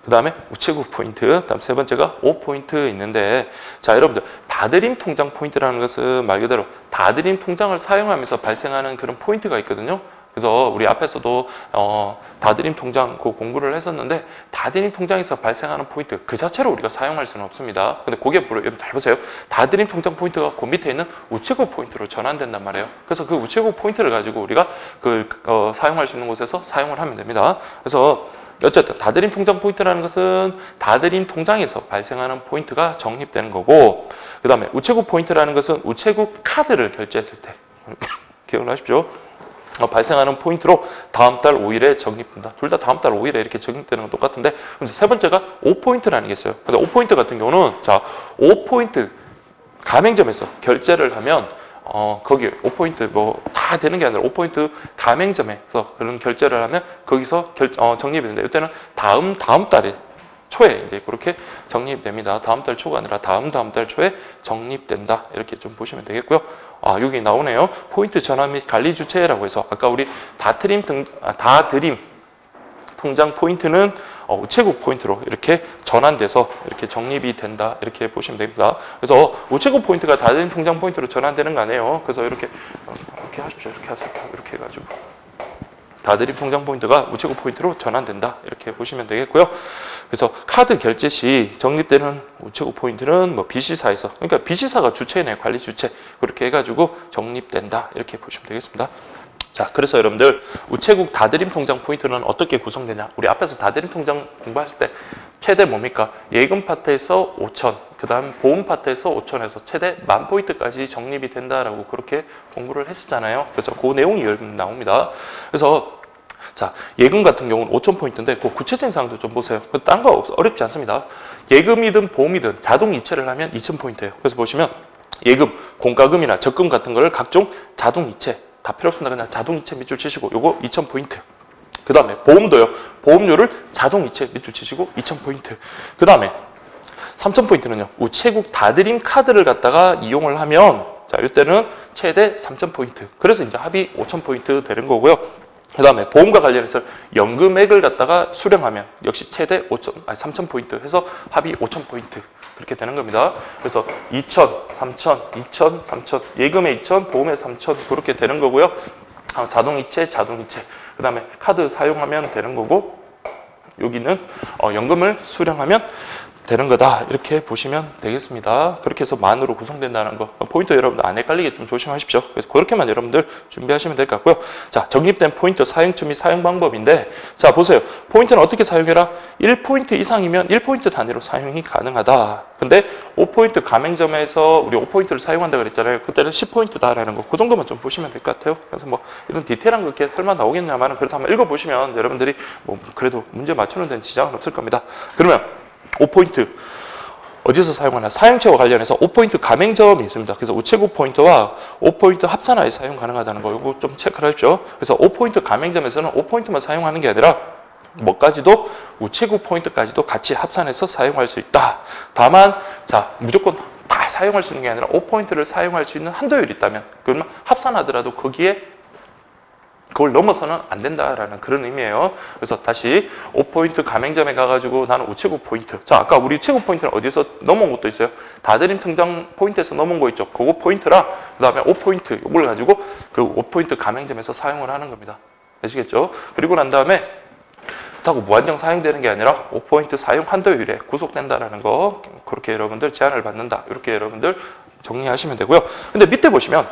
그 다음에 우체국 포인트, 다음 3번째가 5포인트 있는데, 자, 여러분들 다드림 통장 포인트라는 것은 말 그대로 다드림 통장을 사용하면서 발생하는 그런 포인트가 있거든요. 그래서 우리 앞에서도 다드림 통장 그 공부를 했었는데, 다드림 통장에서 발생하는 포인트 그 자체로 우리가 사용할 수는 없습니다. 근데 그게 여러분 잘 보세요. 다드림 통장 포인트가 그 밑에 있는 우체국 포인트로 전환된단 말이에요. 그래서 그 우체국 포인트를 가지고 우리가 사용할 수 있는 곳에서 사용을 하면 됩니다. 그래서 어쨌든 다드림 통장 포인트라는 것은 다드림 통장에서 발생하는 포인트가 적립되는 거고, 그 다음에 우체국 포인트라는 것은 우체국 카드를 결제했을 때 기억을 하십시오. 발생하는 포인트로 다음 달 5일에 적립된다. 둘 다 다음 달 5일에 이렇게 적립되는 건 똑같은데, 세 번째가 5포인트라는 게 있어요. 근데 5포인트 같은 경우는, 자, 5포인트 가맹점에서 결제를 하면 거기 5포인트 뭐 다 되는 게 아니라 5포인트 가맹점에서 그런 결제를 하면 거기서 적립이 된다. 이때는 다음 달에 초에 이제 그렇게 적립됩니다. 다음 달 초가 아니라 다음 달 초에 적립된다. 이렇게 좀 보시면 되겠고요. 여기 나오네요. 포인트 전환 및 관리 주체라고 해서 아까 우리 다드림 통장 포인트는 우체국 포인트로 이렇게 전환돼서 이렇게 적립이 된다. 이렇게 보시면 됩니다. 그래서 우체국 포인트가 다드림 통장 포인트로 전환되는 거 아니에요. 그래서 이렇게 하십시오. 이렇게 하세요. 이렇게 해가지고 다드림 통장 포인트가 우체국 포인트로 전환된다. 이렇게 보시면 되겠고요. 그래서 카드 결제 시 적립되는 우체국 포인트는 뭐 BC사에서, 그러니까 BC사가 주체네, 관리 주체. 그렇게 해가지고 적립된다. 이렇게 보시면 되겠습니다. 자, 그래서 여러분들 우체국 다드림 통장 포인트는 어떻게 구성되냐? 우리 앞에서 다드림 통장 공부하실 때 최대 뭡니까? 예금 파트에서 5,000, 그 다음 보험 파트에서 5,000에서 최대 10,000포인트까지 적립이 된다라고 그렇게 공부를 했었잖아요. 그래서 그 내용이 여러분 나옵니다. 그래서 자, 예금 같은 경우는 5,000포인트인데 그 구체적인 사항도 좀 보세요. 딴 거 어렵지 않습니다. 예금이든 보험이든 자동 이체를 하면 2,000포인트예요. 그래서 보시면 예금, 공과금이나 적금 같은 거를 각종 자동 이체 다 필요 없습니다. 그냥 자동 이체 밑줄 치시고 요거 2,000포인트. 그 다음에 보험도요. 보험료를 자동 이체 밑줄 치시고 2,000포인트. 그 다음에 3,000포인트는요. 우체국 다드림 카드를 갖다가 이용을 하면, 자, 이때는 최대 3,000포인트. 그래서 이제 합이 5,000포인트 되는 거고요. 그 다음에 보험과 관련해서 연금액을 갖다가 수령하면 역시 최대 3,000포인트 해서 합이 5,000포인트. 그렇게 되는 겁니다. 그래서 2,000, 3,000, 2,000, 3,000, 예금에 2,000, 보험에 3,000 그렇게 되는 거고요. 자동이체. 그 다음에 카드 사용하면 되는 거고, 여기는 연금을 수령하면 되는 거다. 이렇게 보시면 되겠습니다. 그렇게 해서 만으로 구성된다는 거. 포인트 여러분들 안 헷갈리게 좀 조심하십시오. 그래서 그렇게만 여러분들 준비하시면 될 것 같고요. 자, 적립된 포인트 사용처 및 사용 방법인데, 자, 보세요. 포인트는 어떻게 사용해라? 1포인트 이상이면 1포인트 단위로 사용이 가능하다. 근데 5포인트 가맹점에서 우리 5포인트를 사용한다 그랬잖아요. 그때는 10포인트다라는 거. 그 정도만 좀 보시면 될 것 같아요. 그래서 뭐 이런 디테일한 거 이렇게 설마 나오겠냐마는 그래도 한번 읽어보시면 여러분들이 뭐 그래도 문제 맞추는 데는 지장은 없을 겁니다. 그러면 5포인트 어디서 사용하나? 사용처와 관련해서 5포인트 가맹점이 있습니다. 그래서 우체국 포인트와 5포인트 합산하에 사용 가능하다는 거 이거 좀 체크를 하십시오. 그래서 5포인트 가맹점에서는 5포인트만 사용하는 게 아니라 뭐까지도 우체국 포인트까지도 같이 합산해서 사용할 수 있다. 다만 자, 무조건 다 사용할 수 있는 게 아니라 5포인트를 사용할 수 있는 한도율이 있다면, 그러면 합산하더라도 거기에 그걸 넘어서는 안 된다라는 그런 의미예요. 그래서 다시 5포인트 가맹점에 가가지고 나는 우체국 포인트. 자, 아까 우리 우체국 포인트는 어디서 넘어온 것도 있어요. 다드림 통장 포인트에서 넘어온 거 있죠. 그거 포인트랑 그 다음에 5포인트 이걸 가지고 그 5포인트 가맹점에서 사용을 하는 겁니다. 아시겠죠? 그리고 난 다음에 그렇다고 무한정 사용되는 게 아니라 5포인트 사용 한도율에 구속된다라는 거, 그렇게 여러분들 제한을 받는다. 이렇게 여러분들 정리하시면 되고요. 근데 밑에 보시면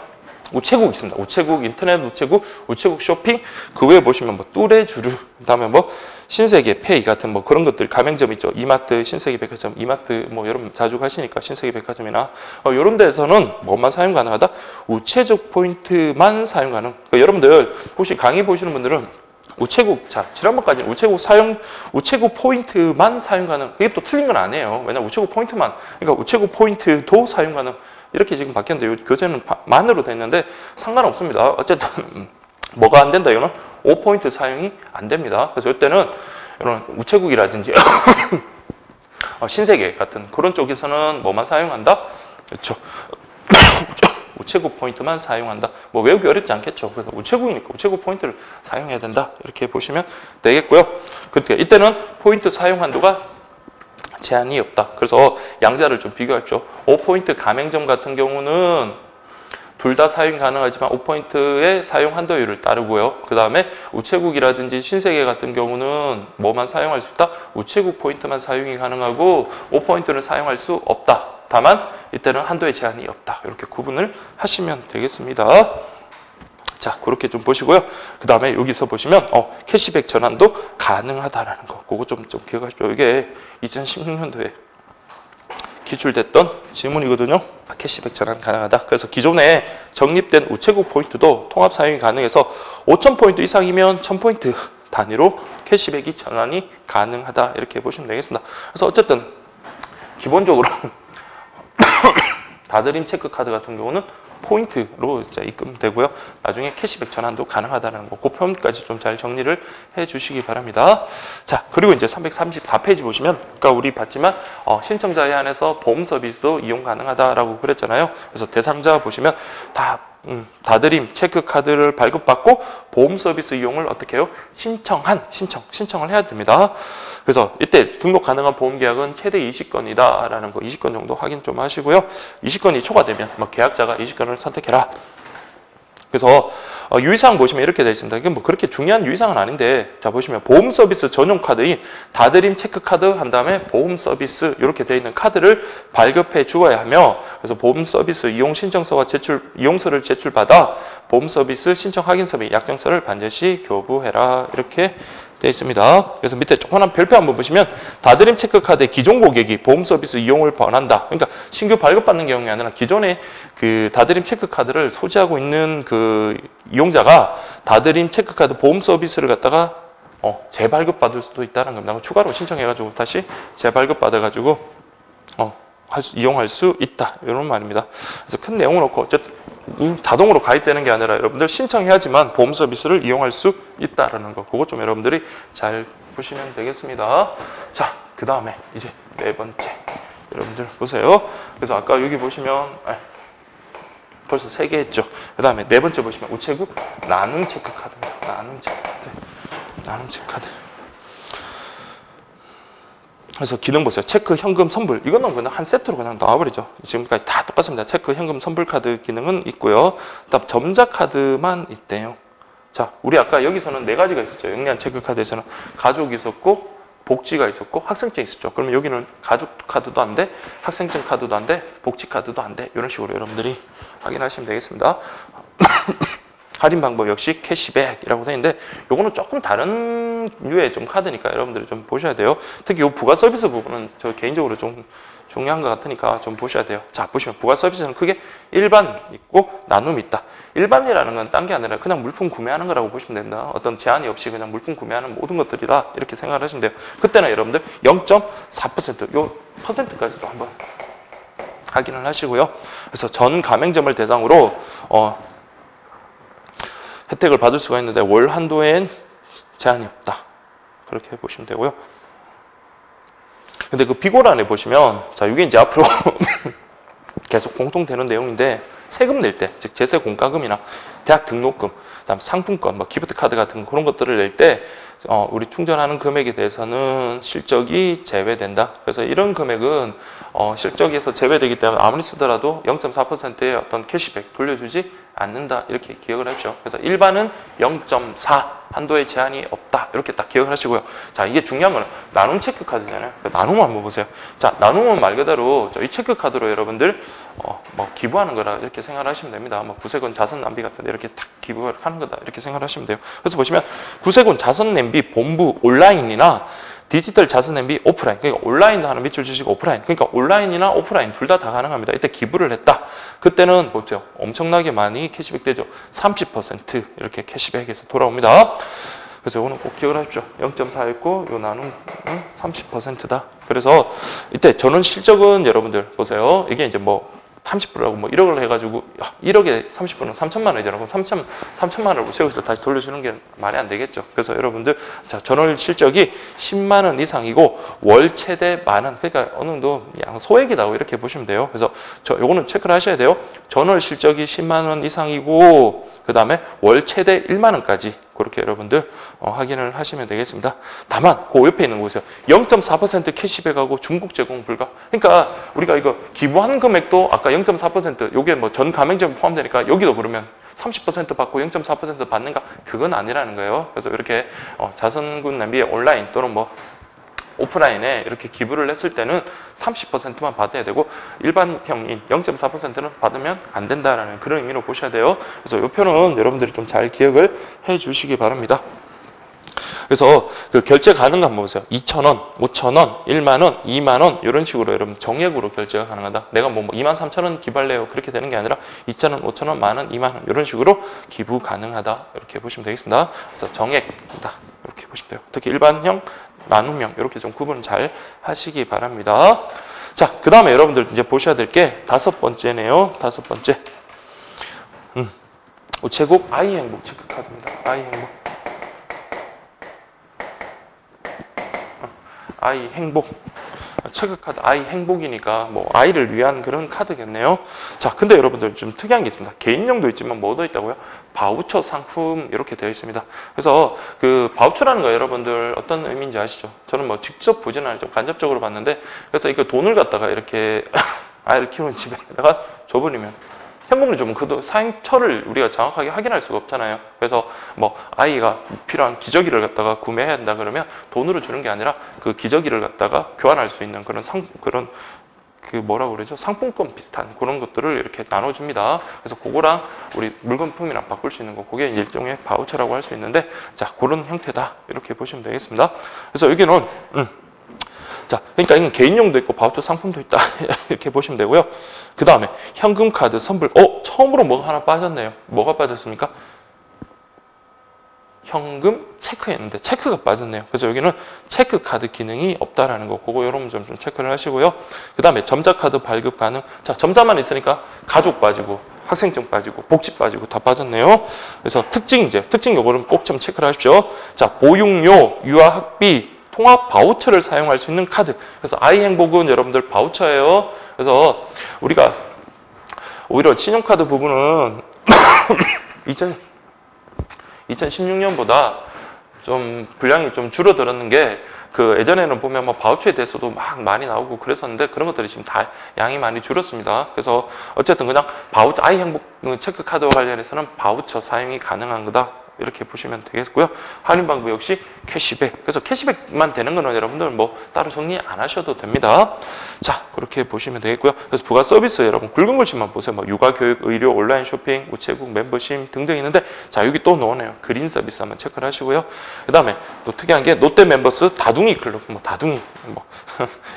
우체국 있습니다. 우체국, 인터넷 우체국, 우체국 쇼핑, 그 외에 보시면 뭐 뚜레쥬르, 그다음에 뭐 신세계 페이 같은 뭐 그런 것들, 가맹점 있죠. 이마트, 신세계 백화점, 이마트 뭐 여러분 자주 가시니까 신세계 백화점이나 이런 데서는 뭐만 사용 가능하다? 우체국 포인트만 사용 가능. 그러니까 여러분들 혹시 강의 보시는 분들은 우체국, 자, 지난번까지 우체국 포인트만 사용 가능. 그게 또 틀린 건 아니에요. 왜냐면 우체국 포인트만, 그러니까 우체국 포인트도 사용 가능. 이렇게 지금 바뀌었는데, 교재는 만으로 됐는데 상관없습니다. 어쨌든 뭐가 안 된다? 이거는 5포인트 사용이 안 됩니다. 그래서 이때는 이런 우체국이라든지 신세계 같은 그런 쪽에서는 뭐만 사용한다? 그렇죠. 우체국 포인트만 사용한다. 뭐 외우기 어렵지 않겠죠. 그래서 우체국이니까 우체국 포인트를 사용해야 된다. 이렇게 보시면 되겠고요. 그때 이때는 포인트 사용 한도가 제한이 없다. 그래서 양자를 좀 비교할죠. 5포인트 가맹점 같은 경우는 둘 다 사용 가능하지만 5포인트의 사용 한도율을 따르고요. 그 다음에 우체국이라든지 신세계 같은 경우는 뭐만 사용할 수 있다? 우체국 포인트만 사용이 가능하고 5포인트는 사용할 수 없다. 다만 이때는 한도의 제한이 없다. 이렇게 구분을 하시면 되겠습니다. 자, 그렇게 좀 보시고요. 그 다음에 여기서 보시면 캐시백 전환도 가능하다라는 거. 그거 좀 기억하십시오. 이게 2016년도에 기출됐던 질문이거든요. 캐시백 전환 가능하다. 그래서 기존에 적립된 우체국 포인트도 통합 사용이 가능해서 5,000포인트 이상이면 1,000포인트 단위로 캐시백이 전환이 가능하다. 이렇게 보시면 되겠습니다. 그래서 어쨌든 기본적으로 다드림 체크카드 같은 경우는 포인트로 이제 입금되고요. 나중에 캐시백 전환도 가능하다는 거, 그 표현까지 좀 잘 정리를 해 주시기 바랍니다. 자, 그리고 이제 334페이지 보시면, 아까 우리 봤지만, 신청자에 한해서 보험 서비스도 이용 가능하다라고 그랬잖아요. 그래서 대상자 보시면 다드림 체크카드를 발급받고 보험 서비스 이용을 어떻게 해요? 신청을 해야 됩니다. 그래서 이때 등록 가능한 보험 계약은 최대 20건이다라는 거, 20건 정도 확인 좀 하시고요. 20건이 초과되면 계약자가 20건을 선택해라. 그래서 유의사항 보시면 이렇게 되어 있습니다. 이게 뭐 그렇게 중요한 유의사항은 아닌데, 자 보시면 보험 서비스 전용 카드인 다드림 체크카드 한 다음에 보험 서비스 이렇게 되어 있는 카드를 발급해 주어야 하며, 그래서 보험 서비스 이용 신청서와 이용서를 제출받아 보험 서비스 신청 확인서및 약정서를 반드시 교부해라. 이렇게 되어 있습니다. 그래서 밑에 조그마한 별표 한번 보시면 다드림 체크카드의 기존 고객이 보험 서비스 이용을 권한다. 그러니까 신규 발급받는 경우가 아니라 기존에 그 다드림 체크카드를 소지하고 있는 그 이용자가 다드림 체크카드 보험 서비스를 갖다가 재발급받을 수도 있다는 겁니다. 추가로 신청해가지고 다시 재발급받아가지고 이용할 수 있다. 이런 말입니다. 그래서 큰 내용은 없고 어쨌든 자동으로 가입되는 게 아니라 여러분들 신청해야지만 보험 서비스를 이용할 수 있다라는 거, 그거 좀 여러분들이 잘 보시면 되겠습니다. 자, 그 다음에 이제 네 번째 여러분들 보세요. 그래서 아까 여기 보시면 벌써 3개 했죠. 그 다음에 네 번째 보시면 우체국 나눔 체크카드입니다. 나눔 체크카드. 그래서 기능 보세요. 체크 현금 선불. 이거는 그냥 한 세트로 그냥 나와버리죠. 지금까지 다 똑같습니다. 체크 현금 선불 카드 기능은 있고요. 그다음 점자 카드만 있대요. 자, 우리 아까 여기서는 4가지가 있었죠. 영리한 체크 카드에서는 가족이 있었고, 복지가 있었고, 학생증이 있었죠. 그러면 여기는 가족 카드도 안 돼, 학생증 카드도 안 돼, 복지 카드도 안 돼. 이런 식으로 여러분들이 확인하시면 되겠습니다. 할인 방법 역시 캐시백이라고 되어 있는데, 요거는 조금 다른 류의 좀 카드니까 여러분들이 좀 보셔야 돼요. 특히 요 부가 서비스 부분은 저 개인적으로 좀 중요한 것 같으니까 좀 보셔야 돼요. 자, 보시면 부가 서비스는 크게 일반 있고 나눔이 있다. 일반이라는 건 딴 게 아니라 그냥 물품 구매하는 거라고 보시면 됩니다. 어떤 제한이 없이 그냥 물품 구매하는 모든 것들이다. 이렇게 생각을 하시면 돼요. 그때는 여러분들 0.4%, 요 퍼센트까지도 한번 확인을 하시고요. 그래서 전 가맹점을 대상으로 혜택을 받을 수가 있는데 월 한도엔 제한이 없다. 그렇게 보시면 되고요. 근데 그 비고란에 보시면, 자, 이게 이제 앞으로 계속 공통되는 내용인데, 세금 낼 때, 즉 제세 공과금이나 대학 등록금, 그다음 상품권, 뭐 기프트 카드 같은 그런 것들을 낼 때 우리 충전하는 금액에 대해서는 실적이 제외된다. 그래서 이런 금액은 실적에서 제외되기 때문에 아무리 쓰더라도 0.4%의 어떤 캐시백 돌려주지 않는다. 이렇게 기억을 하십시오. 그래서 일반은 0.4 한도의 제한이 없다. 이렇게 딱 기억을 하시고요. 자, 이게 중요한 건 나눔 체크카드잖아요. 나눔 한번 보세요. 자, 나눔은 말 그대로 이 체크카드로 여러분들 뭐 기부하는 거라 이렇게 생각하시면 됩니다. 뭐 구세군 자선 낭비 같은데 이렇게 딱 기부를 하는 거다. 이렇게 생각하시면 돼요. 그래서 보시면 구세군 자선 낭비 본부 온라인이나 디지털 자선 낭비 오프라인, 그러니까 온라인도 하나 밑줄 주시고 오프라인, 그러니까 온라인이나 오프라인 둘 다 가능합니다. 이때 기부를 했다. 그때는 보죠, 엄청나게 많이 캐시백 되죠. 30% 이렇게 캐시백에서 돌아옵니다. 그래서 이거는 꼭 기억을 하십시오. 0.4였고 요 나눔은 30%다. 그래서 이때 전원 실적은 여러분들 보세요. 이게 이제 뭐 30%라고 뭐 1억을 해가지고 1억에 30%는 3천만 원이잖아요. 그럼 3천만 원을 우체국에서 다시 돌려주는 게 말이 안 되겠죠. 그래서 여러분들 자, 전월 실적이 10만 원 이상이고 월 최대 만 원, 그러니까 어느 정도 소액이다고 이렇게 보시면 돼요. 그래서 요거는 체크를 하셔야 돼요. 전월 실적이 10만 원 이상이고 그 다음에 월 최대 1만 원까지 그렇게 여러분들 확인을 하시면 되겠습니다. 다만 그 옆에 있는 거 보세요. 0.4% 캐시백하고 중국 제공 불가. 그러니까 우리가 이거 기부한 금액도 아까 0.4% 요게 뭐 전 가맹점 포함되니까 여기도 그러면 30% 받고 0.4% 받는가? 그건 아니라는 거예요. 그래서 이렇게 자선군 낭비의 온라인 또는 뭐 오프라인에 이렇게 기부를 했을 때는 30%만 받아야 되고 일반형인 0.4%는 받으면 안 된다라는 그런 의미로 보셔야 돼요. 그래서 이 표는 여러분들이 좀 잘 기억을 해 주시기 바랍니다. 그래서 그 결제 가능한 거 보세요. 2,000원, 5,000원, 1만원, 2만원 이런 식으로 여러분 정액으로 결제가 가능하다. 내가 뭐 23,000원 기부할래요. 그렇게 되는 게 아니라 2,000원, 5,000원, 만원, 2만원 이런 식으로 기부 가능하다. 이렇게 보시면 되겠습니다. 그래서 정액이다. 이렇게 보시면 돼요. 특히 일반형, 나눔형 이렇게 좀 구분 잘 하시기 바랍니다. 자, 그 다음에 여러분들 이제 보셔야 될 게 5번째네요. 5번째. 우체국 아이행복 체크카드입니다. 아이행복. 아이행복. 체크카드 아이행복이니까 뭐 아이를 위한 그런 카드겠네요. 자, 근데 여러분들 좀 특이한 게 있습니다. 개인용도 있지만 뭐도 있다고요? 바우처 상품 이렇게 되어 있습니다. 그래서 그 바우처라는 거 여러분들 어떤 의미인지 아시죠? 저는 뭐 직접 보지는 않았죠. 간접적으로 봤는데 그래서 이거 돈을 갖다가 이렇게 아이를 키우는 집에다가 줘버리면 현금을 주면 그 사행처를 우리가 정확하게 확인할 수가 없잖아요. 그래서 뭐 아이가 필요한 기저귀를 갖다가 구매해야 한다 그러면 돈으로 주는 게 아니라 그 기저귀를 갖다가 교환할 수 있는 그런 그 뭐라고 그러죠? 상품권 비슷한 그런 것들을 이렇게 나눠줍니다. 그래서 그거랑 우리 물건품이랑 바꿀 수 있는 거, 그게 일종의 바우처라고 할 수 있는데, 자, 그런 형태다. 이렇게 보시면 되겠습니다. 그래서 여기는, 자, 그러니까 이건 개인용도 있고 바우처 상품도 있다. 이렇게 보시면 되고요. 그 다음에 현금카드 선불. 처음으로 뭐가 하나 빠졌네요. 뭐가 빠졌습니까? 현금 체크였는데 체크가 빠졌네요. 그래서 여기는 체크카드 기능이 없다라는 거, 그거 여러분 좀 체크를 하시고요. 그 다음에 점자카드 발급 가능. 자, 점자만 있으니까 가족 빠지고 학생증 빠지고 복지 빠지고 다 빠졌네요. 그래서 특징 요거는 꼭 좀 체크를 하십시오. 자, 보육료, 유아학비, 통합 바우처를 사용할 수 있는 카드. 그래서 아이행복은 여러분들 바우처예요. 그래서 우리가 오히려 신용카드 부분은 2016년보다 좀 분량이 좀 줄어들었는 게, 그 예전에는 보면 뭐 바우처에 대해서도 막 많이 나오고 그랬었는데 그런 것들이 지금 다 양이 많이 줄었습니다. 그래서 어쨌든 그냥 바우처, 아이행복 체크카드와 관련해서는 바우처 사용이 가능한 거다. 이렇게 보시면 되겠고요. 할인 방법 역시 캐시백. 그래서 캐시백만 되는 거는 여러분들 뭐 따로 정리 안 하셔도 됩니다. 자, 그렇게 보시면 되겠고요. 그래서 부가 서비스 여러분 굵은 글씨만 보세요. 뭐 육아, 교육, 의료, 온라인 쇼핑, 우체국, 멤버십 등등 있는데, 자, 여기 또 넣어내요. 그린 서비스 한번 체크를 하시고요. 그 다음에 또 특이한 게 롯데 멤버스 다둥이 클럽, 뭐 다둥이 뭐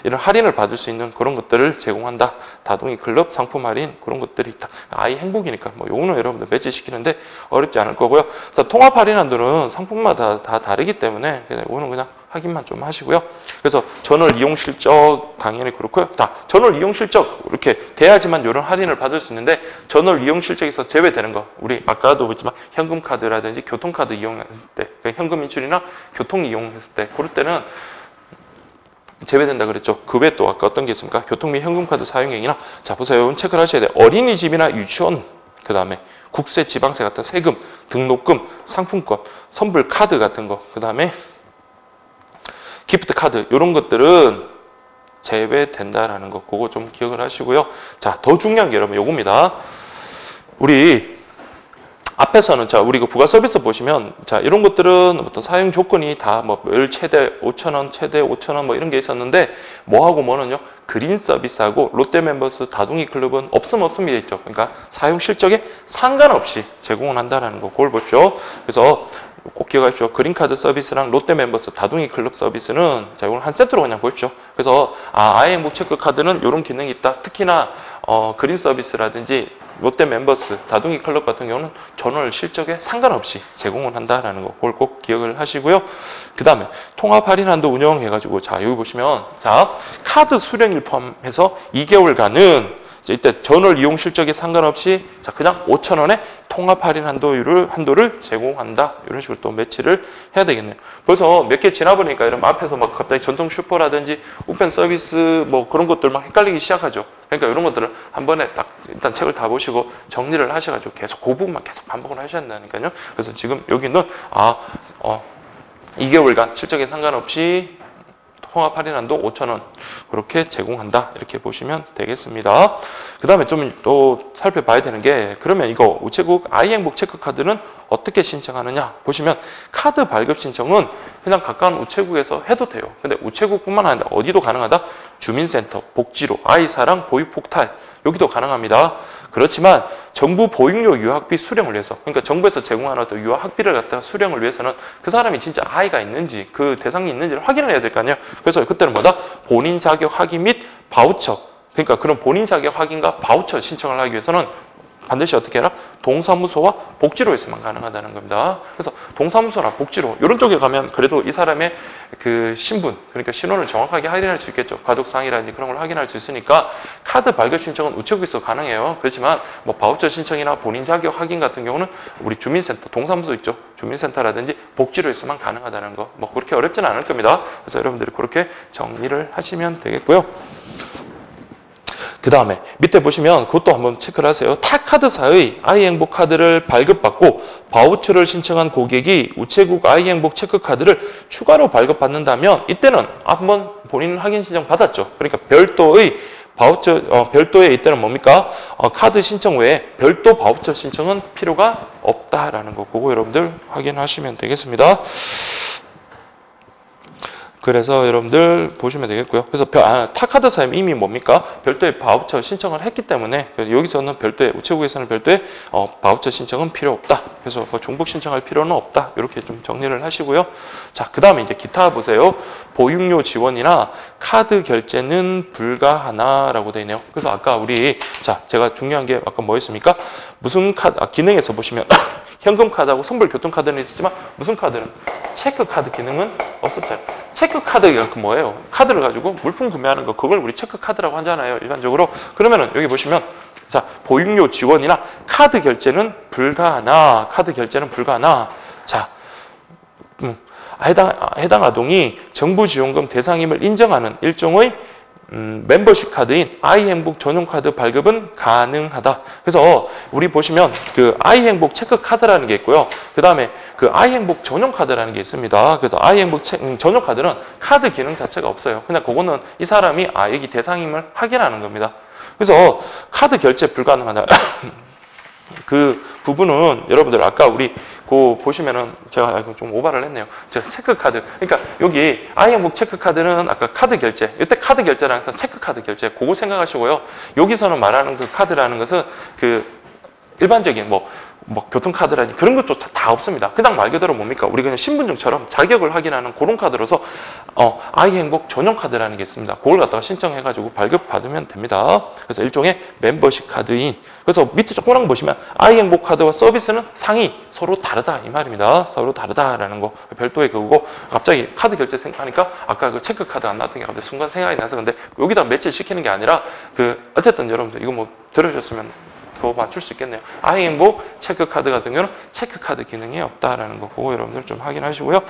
이런 할인을 받을 수 있는 그런 것들을 제공한다. 다둥이 클럽 상품 할인 그런 것들이 있다. 아이 행복이니까 뭐 요거는 여러분들 매치시키는데 어렵지 않을 거고요. 자, 통합 할인 한도는 상품마다 다 다르기 때문에 이거는 그냥 확인만 좀 하시고요. 그래서 전월 이용 실적 당연히 그렇고요. 자, 전월 이용 실적 이렇게 돼야지만 이런 할인을 받을 수 있는데, 전월 이용 실적에서 제외되는 거, 우리 아까도 보지만 현금 카드라든지 교통카드 이용할 때, 그러니까 현금 인출이나 교통 이용했을 때, 그럴 때는 제외된다 그랬죠. 그 외에 또 아까 어떤 게 있습니까? 교통 및 현금카드 사용행위나, 자 보세요. 체크를 하셔야 돼요. 어린이집이나 유치원, 그 다음에 국세, 지방세 같은 세금, 등록금, 상품권, 선불 카드 같은 거, 그 다음에 기프트 카드, 이런 것들은 제외된다라는 거, 그거 좀 기억을 하시고요. 자, 더 중요한 게 여러분 요겁니다. 우리 앞에서는, 자, 우리 그 부가 서비스 보시면, 자, 이런 것들은 어떤 사용 조건이 다 뭐 월 최대 5,000원, 최대 5,000원 뭐 이런 게 있었는데, 뭐하고 뭐는요, 그린 서비스하고 롯데 멤버스 다둥이 클럽은 없으면 없습니다 있죠. 그러니까 사용 실적에 상관없이 제공을 한다는 거, 그걸 보십시오. 그래서 꼭 기억하십시오. 그린카드 서비스랑 롯데 멤버스 다둥이 클럽 서비스는, 자, 이걸 한 세트로 그냥 보십시오. 그래서, 아이행복 체크카드는 이런 기능이 있다. 특히나, 그린 서비스라든지 롯데 멤버스, 다둥이 클럽 같은 경우는 전월 실적에 상관없이 제공을 한다라는 거, 그걸 꼭 기억을 하시고요. 그 다음에 통합 할인 한도 운영해가지고, 자, 여기 보시면, 자, 카드 수령일 포함해서 2개월간은 이때 전월 이용 실적에 상관없이, 자, 그냥 5,000원에 통합 할인 한도를 제공한다. 이런 식으로 또 매치를 해야 되겠네요. 벌써 몇 개 지나보니까 이런 앞에서 막 갑자기 전통 슈퍼라든지 우편 서비스 뭐 그런 것들 막 헷갈리기 시작하죠. 그러니까 이런 것들을 한 번에 딱 일단 책을 다 보시고 정리를 하셔가지고 계속 그 부분만 계속 반복을 하셔야 된다니까요. 그래서 지금 여기는 2개월간 실적에 상관없이 통합 할인 한도 5,000원 그렇게 제공한다, 이렇게 보시면 되겠습니다. 그 다음에 좀 또 살펴봐야 되는 게, 그러면 이거 우체국 아이행복 체크카드는 어떻게 신청하느냐 보시면, 카드 발급 신청은 그냥 가까운 우체국에서 해도 돼요. 근데 우체국뿐만 아니라 어디도 가능하다. 주민센터, 복지로, 아이사랑, 보육포탈, 여기도 가능합니다. 그렇지만 정부 보육료 유학비 수령을 위해서, 그러니까 정부에서 제공하는 어떤 유학 학비를 갖다가 수령을 위해서는 그 사람이 진짜 아이가 있는지, 그 대상이 있는지를 확인을 해야 될 거 아니에요. 그래서 그때는 뭐다? 본인 자격 확인 및 바우처, 그러니까 그런 본인 자격 확인과 바우처 신청을 하기 위해서는 반드시 어떻게 해라? 동사무소와 복지로에서만 가능하다는 겁니다. 그래서 동사무소나 복지로 이런 쪽에 가면 그래도 이 사람의 그 신분, 그러니까 신원을 정확하게 확인할 수 있겠죠. 가족상이라든지 그런 걸 확인할 수 있으니까 카드 발급 신청은 우체국에서 가능해요. 그렇지만 뭐 바우처 신청이나 본인 자격 확인 같은 경우는 우리 주민센터, 동사무소 있죠. 주민센터라든지 복지로에서만 가능하다는 거, 뭐 그렇게 어렵지는 않을 겁니다. 그래서 여러분들이 그렇게 정리를 하시면 되겠고요. 그 다음에 밑에 보시면 그것도 한번 체크를 하세요. 타카드사의 아이행복 카드를 발급받고 바우처를 신청한 고객이 우체국 아이행복 체크카드를 추가로 발급받는다면, 이때는 한번 본인 확인 신청 받았죠. 그러니까 별도의 바우처, 별도의 이때는 뭡니까? 카드 신청 외에 별도 바우처 신청은 필요가 없다라는 거, 그거 여러분들 확인하시면 되겠습니다. 그래서 여러분들 보시면 되겠고요. 그래서 타카드 사용 이미 뭡니까? 별도의 바우처 신청을 했기 때문에 여기서는 별도의, 우체국에서는 별도의 바우처 신청은 필요 없다. 그래서 중복 신청할 필요는 없다. 이렇게 좀 정리를 하시고요. 자, 그 다음에 이제 기타 보세요. 보육료 지원이나 카드 결제는 불가하나라고 되어 있네요. 그래서 아까 우리, 자, 제가 중요한 게 아까 뭐였습니까? 무슨 카드, 기능에서 보시면 현금 카드하고 선불 교통 카드는 있었지만 무슨 카드는? 체크 카드 기능은 없었잖아요. 체크 카드가 뭐예요? 카드를 가지고 물품 구매하는 거, 그걸 우리 체크 카드라고 하잖아요, 일반적으로. 그러면은 여기 보시면, 자, 보육료 지원이나 카드 결제는 불가하나, 카드 결제는 불가하나. 자, 해당 아동이 정부 지원금 대상임을 인정하는 일종의 멤버십 카드인 아이행복 전용카드 발급은 가능하다. 그래서 우리 보시면 그 아이행복 체크카드라는 게 있고요. 그 다음에 그 아이행복 전용카드라는 게 있습니다. 그래서 아이행복 전용카드는 카드 기능 자체가 없어요. 그냥 그거는 이 사람이 여기 대상임을 확인하는 겁니다. 그래서 카드 결제 불가능하다. 그 부분은 여러분들 아까 우리 그 보시면은 제가 좀 오바를 했네요. 제가 체크카드, 그러니까 여기 아이행복 체크카드는 아까 카드 결제, 이때 카드 결제라는 것은 체크카드 결제, 그거 생각하시고요. 여기서는 말하는 그 카드라는 것은 그 일반적인 뭐 교통카드라든지 그런 것조차 다 없습니다. 그냥 말 그대로 뭡니까? 우리 그냥 신분증처럼 자격을 확인하는 그런 카드로서 아이행복 전용카드라는 게 있습니다. 그걸 갖다가 신청해가지고 발급받으면 됩니다. 그래서 일종의 멤버십 카드인, 그래서 밑에 조그만 거 보시면 아이행복 카드와 서비스는 상이 서로 다르다 이 말입니다. 서로 다르다라는 거, 별도의 그거고. 갑자기 카드 결제 생각하니까 아까 그 체크카드 안 나왔던 게 갑자기 순간 생각이 나서, 근데 여기다 매치시키는 게 아니라 그 어쨌든 여러분들 이거 뭐 들으셨으면 더 맞출 수 있겠네요. 아이행복 체크카드 같은 경우는 체크카드 기능이 없다라는 거 그거 여러분들 좀 확인하시고요.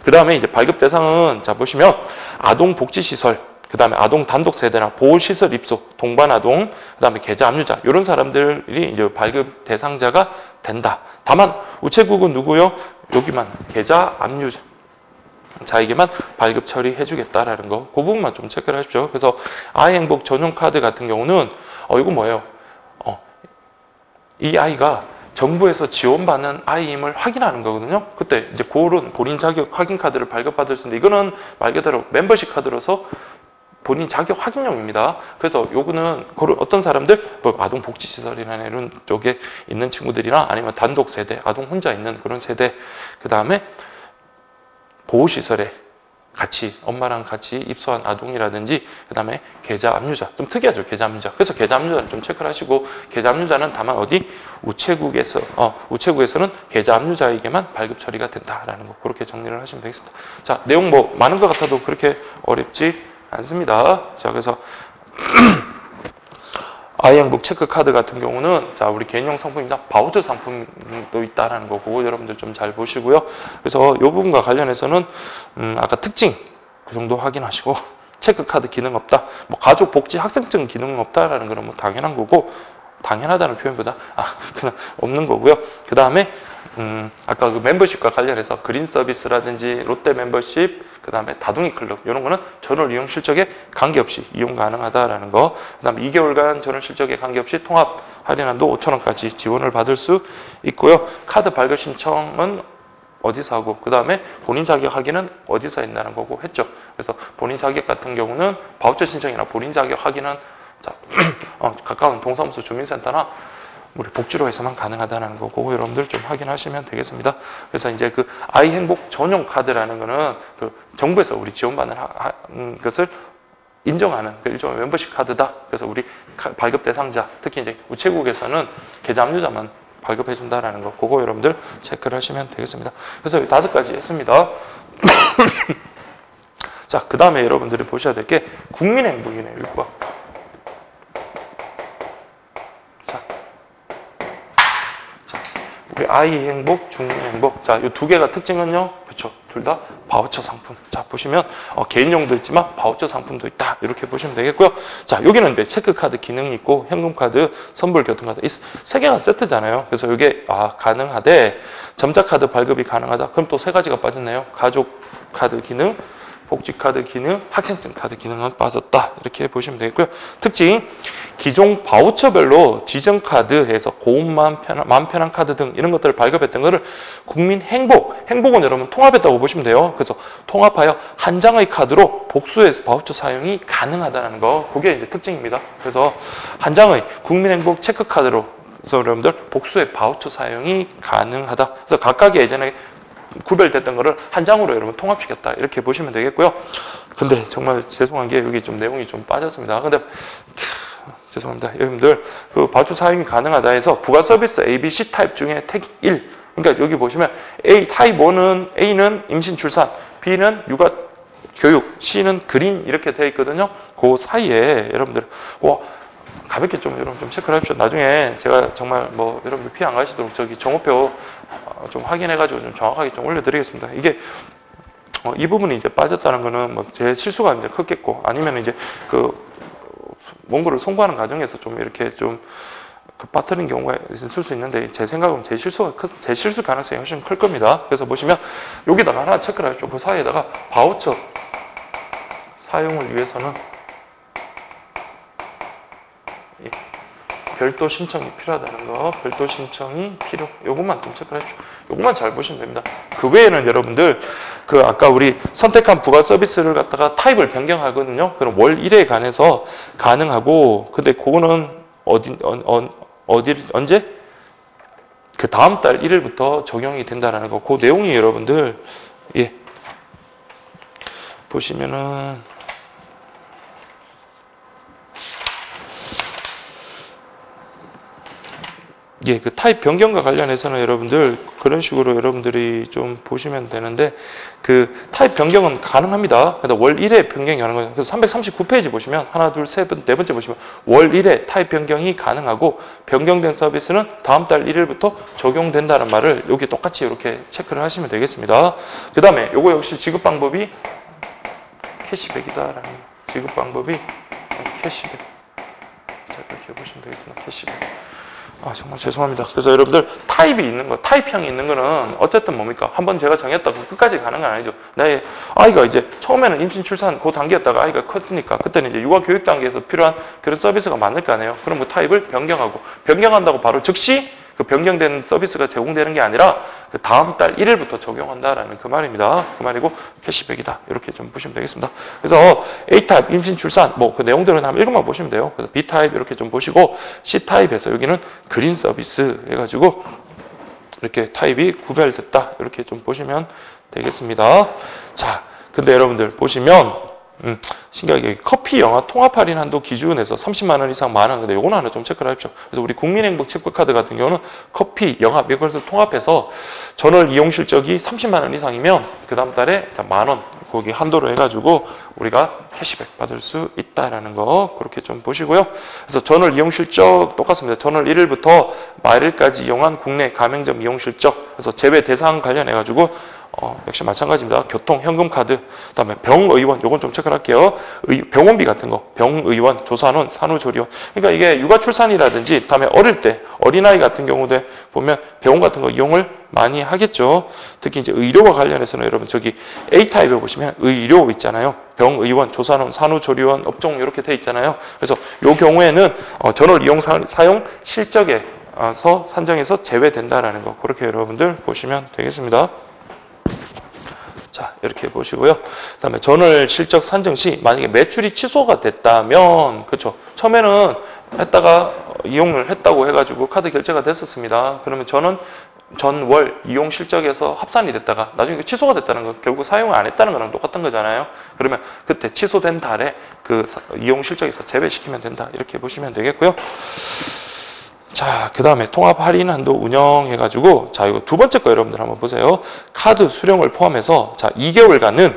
그 다음에 이제 발급 대상은 자 보시면 아동복지시설, 그 다음에 아동 단독 세대나 보호시설 입소, 동반 아동, 그 다음에 계좌 압류자 이런 사람들이 이제 발급 대상자가 된다. 다만 우체국은 누구요? 여기만 계좌 압류자. 자에게만 발급 처리해주겠다라는 거, 그 부분만 좀 체크를 하십시오. 그래서 아이행복 전용 카드 같은 경우는 이거 뭐예요? 이 아이가 정부에서 지원받는 아이임을 확인하는 거거든요. 그때 이제 그런 본인 자격 확인 카드를 발급받을 수 있는데 이거는 말 그대로 멤버십 카드로서 본인 자격 확인용입니다. 그래서 요거는 어떤 사람들 뭐 아동복지시설이나 이런 쪽에 있는 친구들이나 아니면 단독 세대, 아동 혼자 있는 그런 세대, 그 다음에 보호시설에 같이 엄마랑 같이 입소한 아동이라든지 그 다음에 계좌 압류자, 좀 특이하죠, 계좌 압류자. 그래서 계좌 압류자는 좀 체크를 하시고, 계좌 압류자는 다만 어디 우체국에서는 계좌 압류자에게만 발급 처리가 된다라는 거, 그렇게 정리를 하시면 되겠습니다. 자, 내용 뭐 많은 것 같아도 그렇게 어렵지 않습니다. 자, 그래서 아이행복 체크카드 같은 경우는 자, 우리 개인용 상품입니다. 바우처 상품도 있다라는 거, 그거 여러분들 좀 잘 보시고요. 그래서 이 부분과 관련해서는 아까 특징 그 정도 확인하시고, 체크카드 기능 없다, 뭐 가족 복지 학생증 기능 없다라는 거는 뭐 당연한 거고, 당연하다는 표현보다 그냥 없는 거고요. 그 다음에 아까 그 멤버십과 관련해서 그린 서비스라든지 롯데 멤버십, 그 다음에 다둥이 클럽 이런 거는 전월 이용 실적에 관계없이 이용 가능하다라는 거. 그 다음에 2개월간 전월 실적에 관계없이 통합 할인한도 5,000원까지 지원을 받을 수 있고요. 카드 발급 신청은 어디서 하고, 그 다음에 본인 자격 확인은 어디서 했다는 거고 했죠. 그래서 본인 자격 같은 경우는 바우처 신청이나 본인 자격 확인은 자, 가까운 동사무소 주민센터나 우리 복지로에서만 가능하다는 거, 그거 여러분들 좀 확인하시면 되겠습니다. 그래서 이제 그 아이행복 전용 카드라는 거는 그 정부에서 우리 지원받는 것을 인정하는 그 일종의 멤버십 카드다. 그래서 우리 발급 대상자, 특히 이제 우체국에서는 계좌 압류자만 발급해준다라는 거, 그거 여러분들 체크를 하시면 되겠습니다. 그래서 5가지 했습니다. 자, 그 다음에 여러분들이 보셔야 될 게 국민행복이네요. 6번. 우리 아이행복, 중행복. 자, 이 2개가 특징은요. 그렇죠. 둘 다 바우처 상품. 자, 보시면 개인용도 있지만 바우처 상품도 있다. 이렇게 보시면 되겠고요. 자, 여기는 이제 체크카드 기능이 있고 현금카드, 선불 교통카드 이 3개가 세트잖아요. 그래서 이게 가능하되 점자카드 발급이 가능하다. 그럼 또 3가지가 빠졌네요. 가족카드 기능, 복지카드 기능, 학생증 카드 기능은 빠졌다. 이렇게 보시면 되겠고요. 특징, 기존 바우처별로 지정카드에서 고운 마음 편한 카드 등 이런 것들을 발급했던 것을 행복은 여러분 통합했다고 보시면 돼요. 그래서 통합하여 한 장의 카드로 복수해서 바우처 사용이 가능하다는 거, 그게 이제 특징입니다. 그래서 한 장의 국민행복 체크카드로 그래서 여러분들 복수의 바우처 사용이 가능하다. 그래서 각각의 예전에 구별됐던 거를 한 장으로 여러분 통합시켰다. 이렇게 보시면 되겠고요. 근데 정말 죄송한 게 여기 좀 내용이 좀 빠졌습니다. 근데 죄송합니다. 여러분들 그 바우처 사용이 가능하다 해서 부가 서비스 ABC 타입 중에 택 1. 그러니까 여기 보시면 타입 1은 A는 임신 출산, B는 육아 교육, C는 그린 이렇게 되어 있거든요. 그 사이에 여러분들 가볍게 좀 여러분 좀 체크를 하십시오. 나중에 제가 정말 뭐 여러분들 피해 안 가시도록 저기 정오표 좀 확인해가지고 좀 정확하게 좀 올려드리겠습니다. 이게 이 부분이 이제 빠졌다는 거는 뭐 제 실수가 이제 컸겠고, 아니면 이제 그 원고를 송부하는 과정에서 좀 이렇게 좀 빠뜨린 경우가 있을 수 있는데, 제 생각은 제 실수 가능성이 훨씬 클 겁니다. 그래서 보시면 여기다가 하나 체크를 하십시오. 그 사이에다가 바우처 사용을 위해서는 별도 신청이 필요하다는 거, 별도 신청이 필요. 요것만 좀 체크를 해주십시오. 요것만 잘 보시면 됩니다. 그 외에는 여러분들 그 아까 우리 선택한 부가 서비스를 갖다가 타입을 변경하거든요. 그럼 월 1회에 관해서 가능하고, 근데 그거는 언제? 그 다음 달 1일부터 적용이 된다라는 거. 그 내용이 여러분들 보시면은 예, 그 타입 변경과 관련해서는 여러분들 그런 식으로 여러분들이 좀 보시면 되는데 그 타입 변경은 가능합니다. 근데 월 1회 변경이 가는 거예요. 그래서 339페이지 보시면 하나, 둘, 셋, 네 번째 보시면 월 1회 타입 변경이 가능하고 변경된 서비스는 다음 달 1일부터 적용된다는 말을 여기 똑같이 이렇게 체크를 하시면 되겠습니다. 그 다음에 요거 역시 지급 방법이 캐시백이다라는 지급 방법이 캐시백. 자, 이렇게 보시면 되겠습니다. 캐시백. 아, 정말 죄송합니다. 그래서 여러분들 타입이 있는 거, 타입형이 있는 거는 어쨌든 뭡니까? 한번 제가 정했다고 끝까지 가는 건 아니죠. 나의 아이가 이제 처음에는 임신 출산 그 단계였다가 아이가 컸으니까 그때는 이제 육아 교육 단계에서 필요한 그런 서비스가 많을 거 아니에요. 그럼 그 타입을 변경하고 변경한다고 바로 즉시 그 변경된 서비스가 제공되는 게 아니라 그 다음 달 1일부터 적용한다라는 그 말입니다. 그 말이고 캐시백이다. 이렇게 좀 보시면 되겠습니다. 그래서 A타입 임신 출산 뭐 그 내용들은 한번 읽어만 보시면 돼요. 그래서 B타입 이렇게 좀 보시고 C타입에서 여기는 그린 서비스 해가지고 이렇게 타입이 구별됐다. 이렇게 좀 보시면 되겠습니다. 자, 근데 여러분들 보시면 신기하게 커피 영화 통합 할인 한도 기준에서 30만 원 이상 만원. 근데 요거는 하나 좀 체크를 하십시오. 그래서 우리 국민행복 체크카드 같은 경우는 커피, 영화 이것을 통합해서 전월 이용 실적이 30만 원 이상이면 그 다음 달에 만원 거기 한도로 해가지고 우리가 캐시백 받을 수 있다라는 거 그렇게 좀 보시고요. 그래서 전월 이용 실적 똑같습니다. 전월 1일부터 말일까지 이용한 국내 가맹점 이용 실적 그래서 제외 대상 관련해가지고 역시 마찬가지입니다. 교통, 현금카드, 그다음에 병의원, 요건 좀 체크를 할게요. 병원비 같은 거, 병의원, 조산원, 산후조리원. 그러니까 이게 육아출산이라든지, 다음에 어릴 때, 어린아이 같은 경우도 보면 병원 같은 거 이용을 많이 하겠죠. 특히 이제 의료와 관련해서는 여러분 저기 A타입에 보시면 의료 있잖아요. 병의원, 조산원, 산후조리원, 업종 이렇게 돼 있잖아요. 그래서 요 경우에는 전월 이용 사용 실적에서 산정해서 제외된다라는 거 그렇게 여러분들 보시면 되겠습니다. 자, 이렇게 보시고요. 그다음에 전월 실적 산정 시 만약에 매출이 취소가 됐다면 그렇죠. 처음에는 했다가 이용을 했다고 해가지고 카드 결제가 됐었습니다. 그러면 저는 전월 이용 실적에서 합산이 됐다가 나중에 취소가 됐다는 거 결국 사용을 안 했다는 거랑 똑같은 거잖아요. 그러면 그때 취소된 달에 그 이용 실적에서 제외시키면 된다. 이렇게 보시면 되겠고요. 자, 그 다음에 통합 할인 한도 운영해가지고, 자, 이거 두 번째 거 여러분들 한번 보세요. 카드 수령을 포함해서, 자, 2개월간은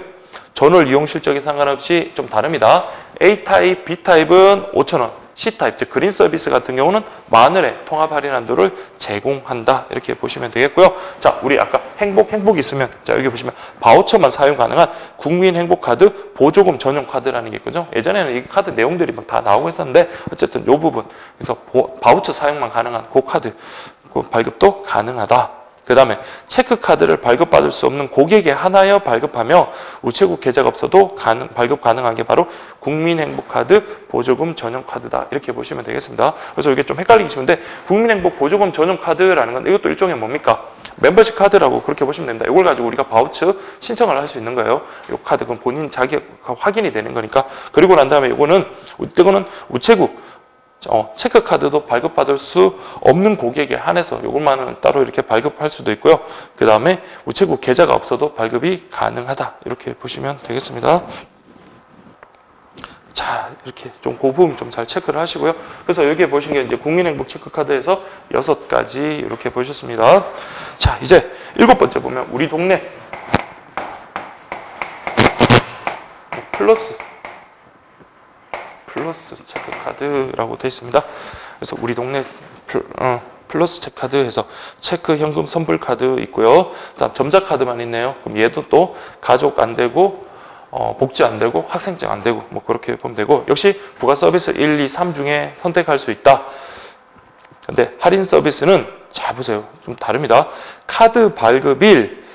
전월 이용 실적에 상관없이 좀 다릅니다. A타입, B타입은 5,000원, C타입, 즉 그린 서비스 같은 경우는 만원의 통합 할인 한도를 제공한다. 이렇게 보시면 되겠고요. 자, 우리 아까 행복이 있으면, 자, 여기 보시면 바우처만 사용 가능한 국민행복카드 보조금 전용 카드라는 게 있거든요. 예전에는 이 카드 내용들이 막 다 나오고 있었는데, 어쨌든 이 부분, 그래서 바우처 사용만 가능한 그 카드, 그 발급도 가능하다. 그 다음에 체크카드를 발급받을 수 없는 고객에 하나여 발급하며 우체국 계좌가 없어도 발급 가능한 게 바로 국민행복카드 보조금 전용카드다. 이렇게 보시면 되겠습니다. 그래서 이게 좀 헷갈리기 쉬운데 국민행복 보조금 전용카드라는 건 이것도 일종의 뭡니까? 멤버십 카드라고 그렇게 보시면 됩니다. 이걸 가지고 우리가 바우처 신청을 할 수 있는 거예요. 이 카드 그건 본인 자기 확인이 되는 거니까. 그리고 난 다음에 이거는 우체국 체크카드도 발급받을 수 없는 고객에 한해서 이것만은 따로 이렇게 발급할 수도 있고요. 그 다음에 우체국 계좌가 없어도 발급이 가능하다. 이렇게 보시면 되겠습니다. 자, 이렇게 좀 그 부분 좀 잘 체크를 하시고요. 그래서 여기에 보신 게 이제 국민행복 체크카드에서 6가지 이렇게 보셨습니다. 자, 이제 7번째 보면 우리 동네 플러스 체크카드라고 되어 있습니다. 그래서 우리 동네 플러스 체크카드에서 체크 현금 선불 카드 있고요. 그다음 점자카드만 있네요. 그럼 얘도 또 가족 안 되고 복지 안 되고 학생증 안 되고 뭐 그렇게 보면 되고 역시 부가 서비스 1, 2, 3 중에 선택할 수 있다. 근데 할인 서비스는 자 보세요. 좀 다릅니다. 카드 발급일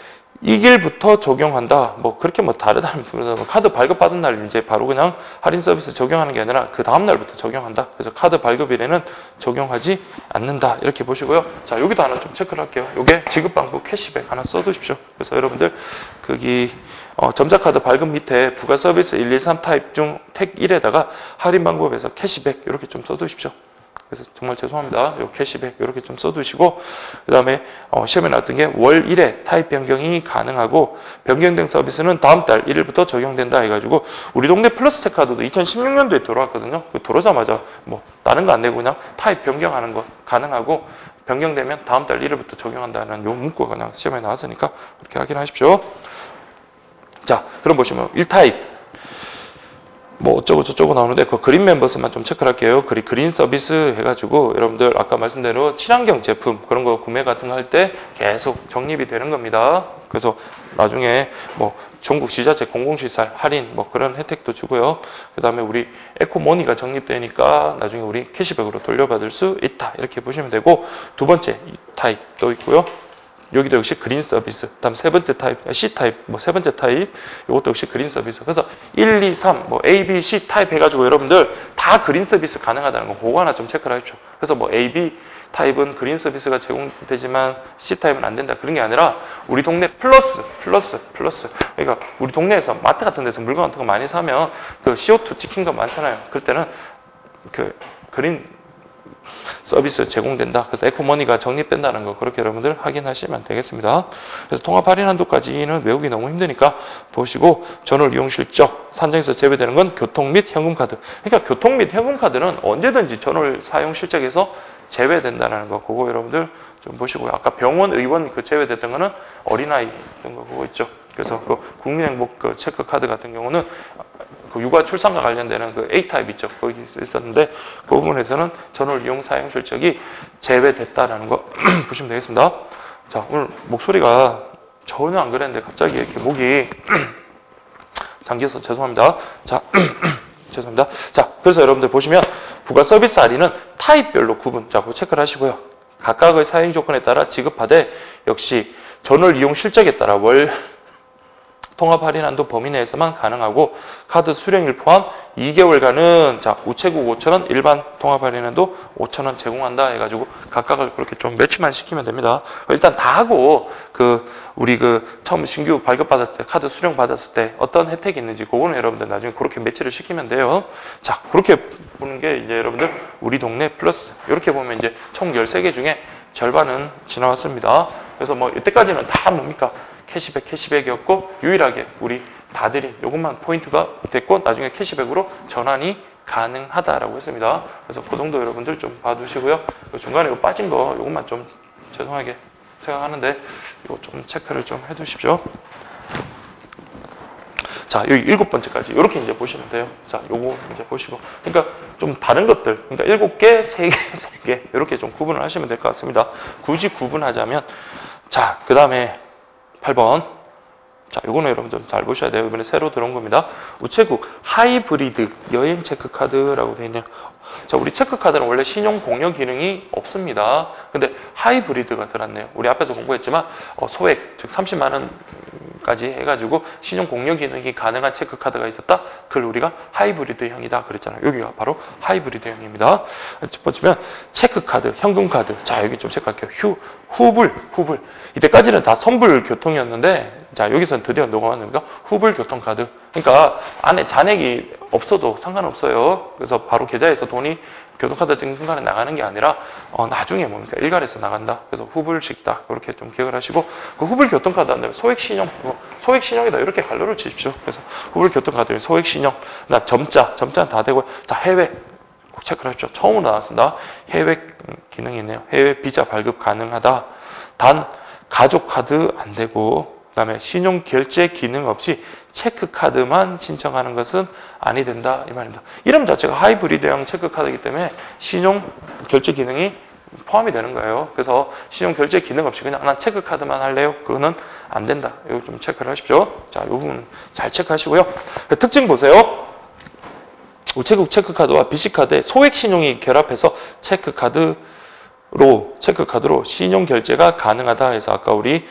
이 길부터 적용한다. 뭐 그렇게 뭐 다르다는 카드 발급 받은 날 이제 바로 그냥 할인 서비스 적용하는 게 아니라 그 다음 날부터 적용한다. 그래서 카드 발급일에는 적용하지 않는다. 이렇게 보시고요. 자, 여기도 하나 좀 체크를 할게요. 요게 지급 방법 캐시백 하나 써두십시오. 그래서 여러분들 거기 점자카드 발급 밑에 부가 서비스 1, 2, 3 타입 중 택 1에다가 할인 방법에서 캐시백 이렇게 좀 써두십시오. 그래서 정말 죄송합니다. 요 캐시백 이렇게 좀 써두시고 그 다음에 시험에 나왔던 게 월 1회 타입 변경이 가능하고 변경된 서비스는 다음 달 1일부터 적용된다 해가지고 우리 동네 플러스텍 카드도 2016년도에 들어왔거든요. 그 들어오자마자 뭐 다른 거 안 내고 그냥 타입 변경하는 거 가능하고 변경되면 다음 달 1일부터 적용한다는 요 문구가 그냥 시험에 나왔으니까 그렇게 확인하십시오. 자, 그럼 보시면 1타입 뭐 어쩌고 저쩌고 나오는데 그 그린 멤버스만 좀 체크를 할게요. 그린 서비스 해가지고 여러분들 아까 말씀대로 친환경 제품 그런 거 구매 같은 거 할 때 계속 적립이 되는 겁니다. 그래서 나중에 뭐 전국 지자체 공공시설 할인 뭐 그런 혜택도 주고요. 그 다음에 우리 에코머니가 적립되니까 나중에 우리 캐시백으로 돌려받을 수 있다. 이렇게 보시면 되고, 두 번째 타입 또 있고요. 여기도 역시 그린 서비스. 다음 세 번째 타입, C 타입, 뭐 세 번째 타입, 이것도 역시 그린 서비스. 그래서 1, 2, 3, 뭐 A, B, C 타입 해가지고 여러분들 다 그린 서비스 가능하다는 거, 그거 하나 좀 체크를 하십시오. 그래서 뭐 A, B 타입은 그린 서비스가 제공되지만 C 타입은 안 된다. 그런 게 아니라 우리 동네 플러스. 그러니까 우리 동네에서 마트 같은 데서 물건 같은 거 많이 사면 그 CO2 찍힌 거 많잖아요. 그럴 때는 그 그린 서비스 제공된다. 그래서 에코머니가 적립된다는 거 그렇게 여러분들 확인하시면 되겠습니다. 그래서 통합 할인 한도까지는 외우기 너무 힘드니까 보시고, 전월 이용 실적 산정에서 제외되는 건 교통 및 현금 카드. 그러니까 교통 및 현금 카드는 언제든지 전월 사용 실적에서 제외된다는 거 그거 여러분들 좀 보시고요. 아까 병원 의원 그 제외됐던 거는 어린아이 있던 거 그거 있죠. 그래서 그 국민행복 그 체크 카드 같은 경우는 그 육아 출산과 관련되는 그 A타입 있죠. 거기 있었는데 그 부분에서는 전월 이용 사용 실적이 제외됐다라는 거 보시면 되겠습니다. 자, 오늘 목소리가 전혀 안 그랬는데 갑자기 이렇게 목이 잠겨서 죄송합니다. 자, 죄송합니다. 자, 그래서 여러분들 보시면 부가 서비스 할인은 타입별로 구분, 자, 그거 체크를 하시고요. 각각의 사용 조건에 따라 지급하되 역시 전월 이용 실적에 따라 월 통합 할인 한도 범위 내에서만 가능하고, 카드 수령일 포함 2개월간은 자 우체국 5,000원, 일반 통합 할인 한도 5,000원 제공한다 해가지고 각각을 그렇게 좀 매치만 시키면 됩니다. 일단 다 하고 그 우리 그 처음 신규 발급받았을 때 카드 수령 받았을 때 어떤 혜택이 있는지 그거는 여러분들 나중에 그렇게 매치를 시키면 돼요. 자, 그렇게 보는 게 이제 여러분들 우리 동네 플러스, 이렇게 보면 이제 총 13개 중에 절반은 지나왔습니다. 그래서 뭐 이때까지는 다 뭡니까? 캐시백이었고 유일하게 우리 다들이 이것만 포인트가 됐고 나중에 캐시백으로 전환이 가능하다라고 했습니다. 그래서 그 정도 여러분들 좀 봐두시고요. 중간에 이거 빠진 거 이것만 좀 죄송하게 생각하는데 이거 좀 체크를 좀 해두십시오. 자, 여기 7번째까지 이렇게 이제 보시면 돼요. 자, 요거 이제 보시고, 그러니까 좀 다른 것들, 그러니까 7개, 3개, 3개 이렇게 좀 구분을 하시면 될 것 같습니다. 굳이 구분하자면, 자, 그 다음에 8번. 자, 요거는 여러분들 잘 보셔야 돼요. 이번에 새로 들어온 겁니다. 우체국 하이브리드 여행 체크카드라고 되어 있네요. 자, 우리 체크카드는 원래 신용 공여 기능이 없습니다. 근데 하이브리드가 들어왔네요. 우리 앞에서 공부했지만 소액, 즉 30만 원까지 해가지고 신용 공여 기능이 가능한 체크카드가 있었다. 그걸 우리가 하이브리드형이다 그랬잖아요. 여기가 바로 하이브리드형입니다. 첫 번째면 체크카드, 현금카드. 자, 여기 좀 체크할게요. 후불. 이때까지는 다 선불 교통이었는데, 자, 여기서는 드디어 넘어왔는가? 후불 교통카드. 그러니까 안에 잔액이 없어도 상관없어요. 그래서 바로 계좌에서 돈이 교통카드 찍는 순간에 나가는 게 아니라 나중에 뭡니까? 일괄해서 나간다. 그래서 후불식이다. 그렇게 좀 기억을 하시고, 그 후불 교통카드 안 되면 소액신용이다. 이렇게 갈로를 치십시오. 그래서 후불 교통카드, 소액신용, 점자는 다 되고, 자, 해외 꼭 체크를 하십시오. 처음으로 나왔습니다. 해외 기능이 있네요. 해외 비자 발급 가능하다. 단 가족카드 안 되고, 그 다음에 신용결제 기능 없이 체크카드만 신청하는 것은 아니 된다 이 말입니다. 이름 자체가 하이브리드형 체크카드이기 때문에 신용결제 기능이 포함이 되는 거예요. 그래서 신용결제 기능 없이 그냥 난 체크카드만 할래요? 그거는 안 된다. 이거 좀 체크를 하십시오. 자, 이 부분 잘 체크하시고요. 특징 보세요. 우체국 체크카드와 BC카드에 소액 신용이 결합해서 체크카드로 신용결제가 가능하다 해서 아까 우리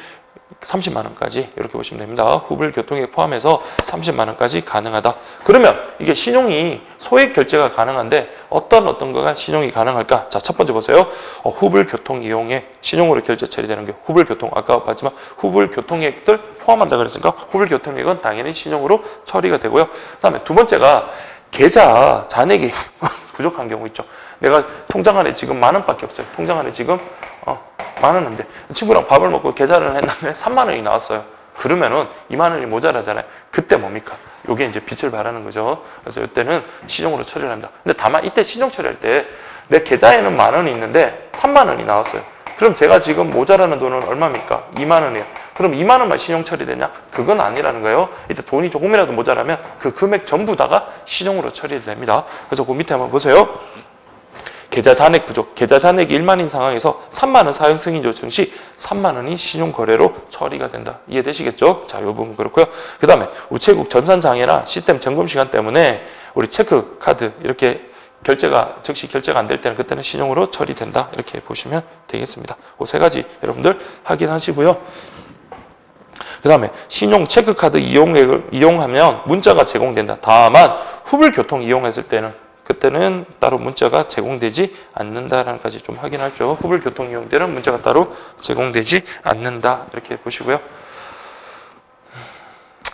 30만 원까지 이렇게 보시면 됩니다. 후불 교통액 포함해서 30만 원까지 가능하다. 그러면 이게 신용이 소액 결제가 가능한데 어떤 거가 신용이 가능할까? 자, 첫 번째 보세요. 후불 교통 이용액 신용으로 결제 처리되는 게 후불 교통, 아까 봤지만 후불 교통액들 포함한다 그랬으니까 후불 교통액은 당연히 신용으로 처리가 되고요. 그다음에 두 번째가 계좌 잔액이 부족한 경우 있죠. 내가 통장 안에 지금 10,000원밖에 없어요. 통장 안에 지금 10,000원인데 친구랑 밥을 먹고 계좌를 했는데 30,000원이 나왔어요. 그러면은 20,000원이 모자라잖아요. 그때 뭡니까? 요게 이제 빚을 바라는 거죠. 그래서 이때는 신용으로 처리를 합니다. 근데 다만 이때 신용 처리할 때 내 계좌에는 10,000원이 있는데 30,000원이 나왔어요. 그럼 제가 지금 모자라는 돈은 얼마입니까? 2만 원이에요. 그럼 2만 원만 신용 처리되냐? 그건 아니라는 거예요. 이때 돈이 조금이라도 모자라면 그 금액 전부 다가 신용으로 처리됩니다. 그래서 그 밑에 한번 보세요. 계좌 잔액 부족, 계좌 잔액이 1만인 상황에서 3만 원 사용 승인 요청 시 3만 원이 신용 거래로 처리가 된다. 이해되시겠죠? 자, 이 부분 그렇고요. 그 다음에 우체국 전산 장애나 시스템 점검 시간 때문에 우리 체크 카드 이렇게 즉시 결제가 안 될 때는 그때는 신용으로 처리된다. 이렇게 보시면 되겠습니다. 그 세 가지 여러분들 확인하시고요. 그 다음에 신용 체크카드 이용하면 문자가 제공된다. 다만 후불 교통 이용했을 때는 그때는 따로 문자가 제공되지 않는다라는 까지 좀 확인하죠. 후불 교통 이용 때는 문자가 따로 제공되지 않는다. 이렇게 보시고요.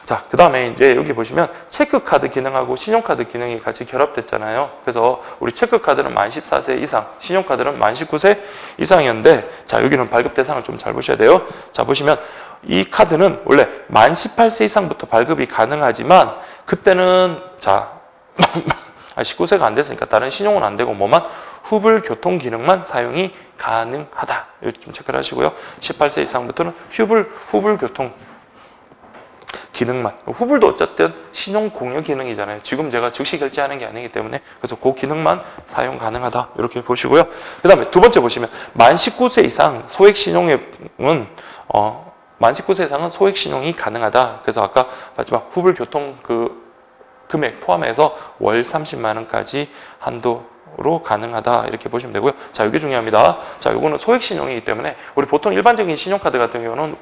자, 그 다음에 이제 여기 보시면 체크카드 기능하고 신용카드 기능이 같이 결합됐잖아요. 그래서 우리 체크카드는 만 14세 이상, 신용카드는 만 19세 이상이었는데, 자, 여기는 발급 대상을 좀 잘 보셔야 돼요. 자, 보시면 이 카드는 원래 만 18세 이상부터 발급이 가능하지만, 그때는, 자, 19세가 안 됐으니까 다른 신용은 안 되고 뭐만 후불 교통 기능만 사용이 가능하다. 이렇게 좀 체크를 하시고요. 18세 이상부터는 후불 교통 기능만. 후불도 어쨌든 신용 공유 기능이잖아요. 지금 제가 즉시 결제하는 게 아니기 때문에 그래서 그 기능만 사용 가능하다. 이렇게 보시고요. 그 다음에 두 번째 보시면 만 19세 이상 소액 신용은 만 19세 이상은 소액 신용이 가능하다. 그래서 아까 마지막 후불 교통 금액 포함해서 월 30만 원까지 한도로 가능하다. 이렇게 보시면 되고요. 자, 이게 중요합니다. 자, 요거는 소액 신용이기 때문에 우리 보통 일반적인 신용카드 같은 경우는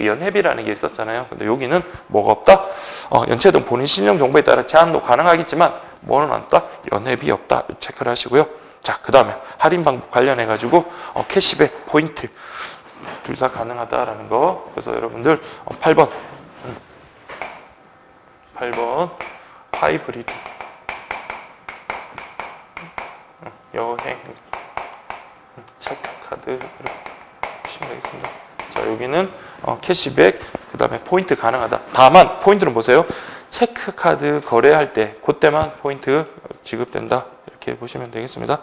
연회비라는 게 있었잖아요. 근데 여기는 뭐가 없다? 연체 등 본인 신용 정보에 따라 제한도 가능하겠지만 뭐는 없다? 연회비 없다. 체크를 하시고요. 자, 그 다음에 할인 방법 관련해 가지고 캐시백, 포인트 둘 다 가능하다라는 거. 그래서 여러분들 8번 하이브리드 여행 체크카드 이렇게 보시면 되겠습니다. 자, 여기는 캐시백, 그 다음에 포인트 가능하다. 다만 포인트는 보세요. 체크카드 거래할 때 그때만 포인트 지급된다. 이렇게 보시면 되겠습니다.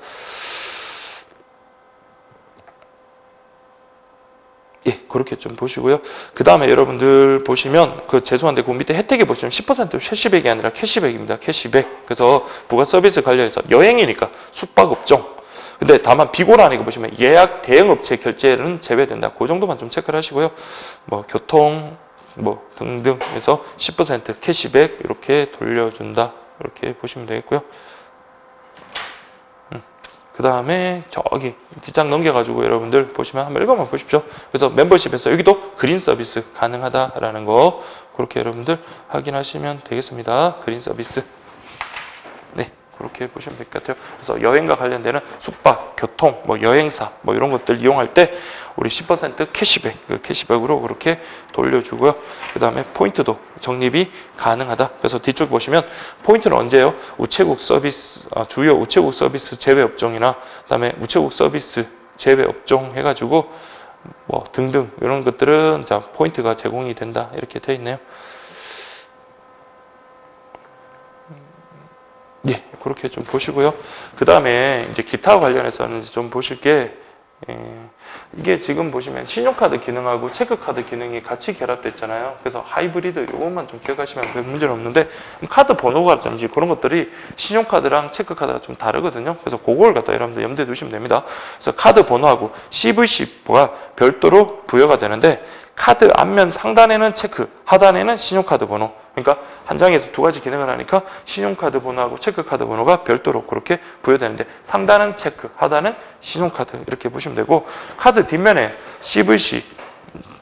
예, 그렇게 좀 보시고요. 그 다음에 여러분들 보시면 죄송한데 그 밑에 혜택에 보시면 10% 캐시백이 아니라 캐시백입니다. 캐시백. 그래서 부가 서비스 관련해서 여행이니까 숙박업종. 근데 다만 비고라니까 보시면 예약 대행업체 결제는 제외된다. 그 정도만 좀 체크를 하시고요. 뭐 교통 등등 해서 10% 캐시백 이렇게 돌려준다. 이렇게 보시면 되겠고요. 그 다음에 저기 뒷장 넘겨가지고 여러분들 보시면 한번 읽어만 보십시오. 그래서 멤버십에서 여기도 그린 서비스 가능하다라는 거 그렇게 여러분들 확인하시면 되겠습니다. 그린 서비스. 네, 그렇게 보시면 될 것 같아요. 그래서 여행과 관련되는 숙박, 교통, 여행사 이런 것들 이용할 때 우리 10% 캐시백, 캐시백으로 그렇게 돌려주고요. 그 다음에 포인트도 적립이 가능하다. 그래서 뒤쪽 보시면 포인트는 언제요? 우체국 서비스, 주요 우체국 서비스 제외 업종이나 그다음에 우체국 서비스 제외 업종 해가지고 등등 이런 것들은 자 포인트가 제공이 된다. 이렇게 되어 있네요. 예, 그렇게 좀 보시고요. 그 다음에 이제 기타 관련해서는 좀 보실 게 이게 지금 보시면 신용카드 기능하고 체크카드 기능이 같이 결합됐잖아요. 그래서 하이브리드 이것만 좀 기억하시면 별 문제는 없는데 카드 번호가든지 그런 것들이 신용카드랑 체크카드가 좀 다르거든요. 그래서 그걸 갖다 여러분들 염두에 두시면 됩니다. 그래서 카드 번호하고 CVC가 별도로 부여가 되는데 카드 앞면 상단에는 체크, 하단에는 신용카드 번호. 그러니까 한 장에서 두 가지 기능을 하니까 신용카드 번호하고 체크카드 번호가 별도로 그렇게 부여되는데 상단은 체크, 하단은 신용카드 이렇게 보시면 되고 카드 뒷면에 CVC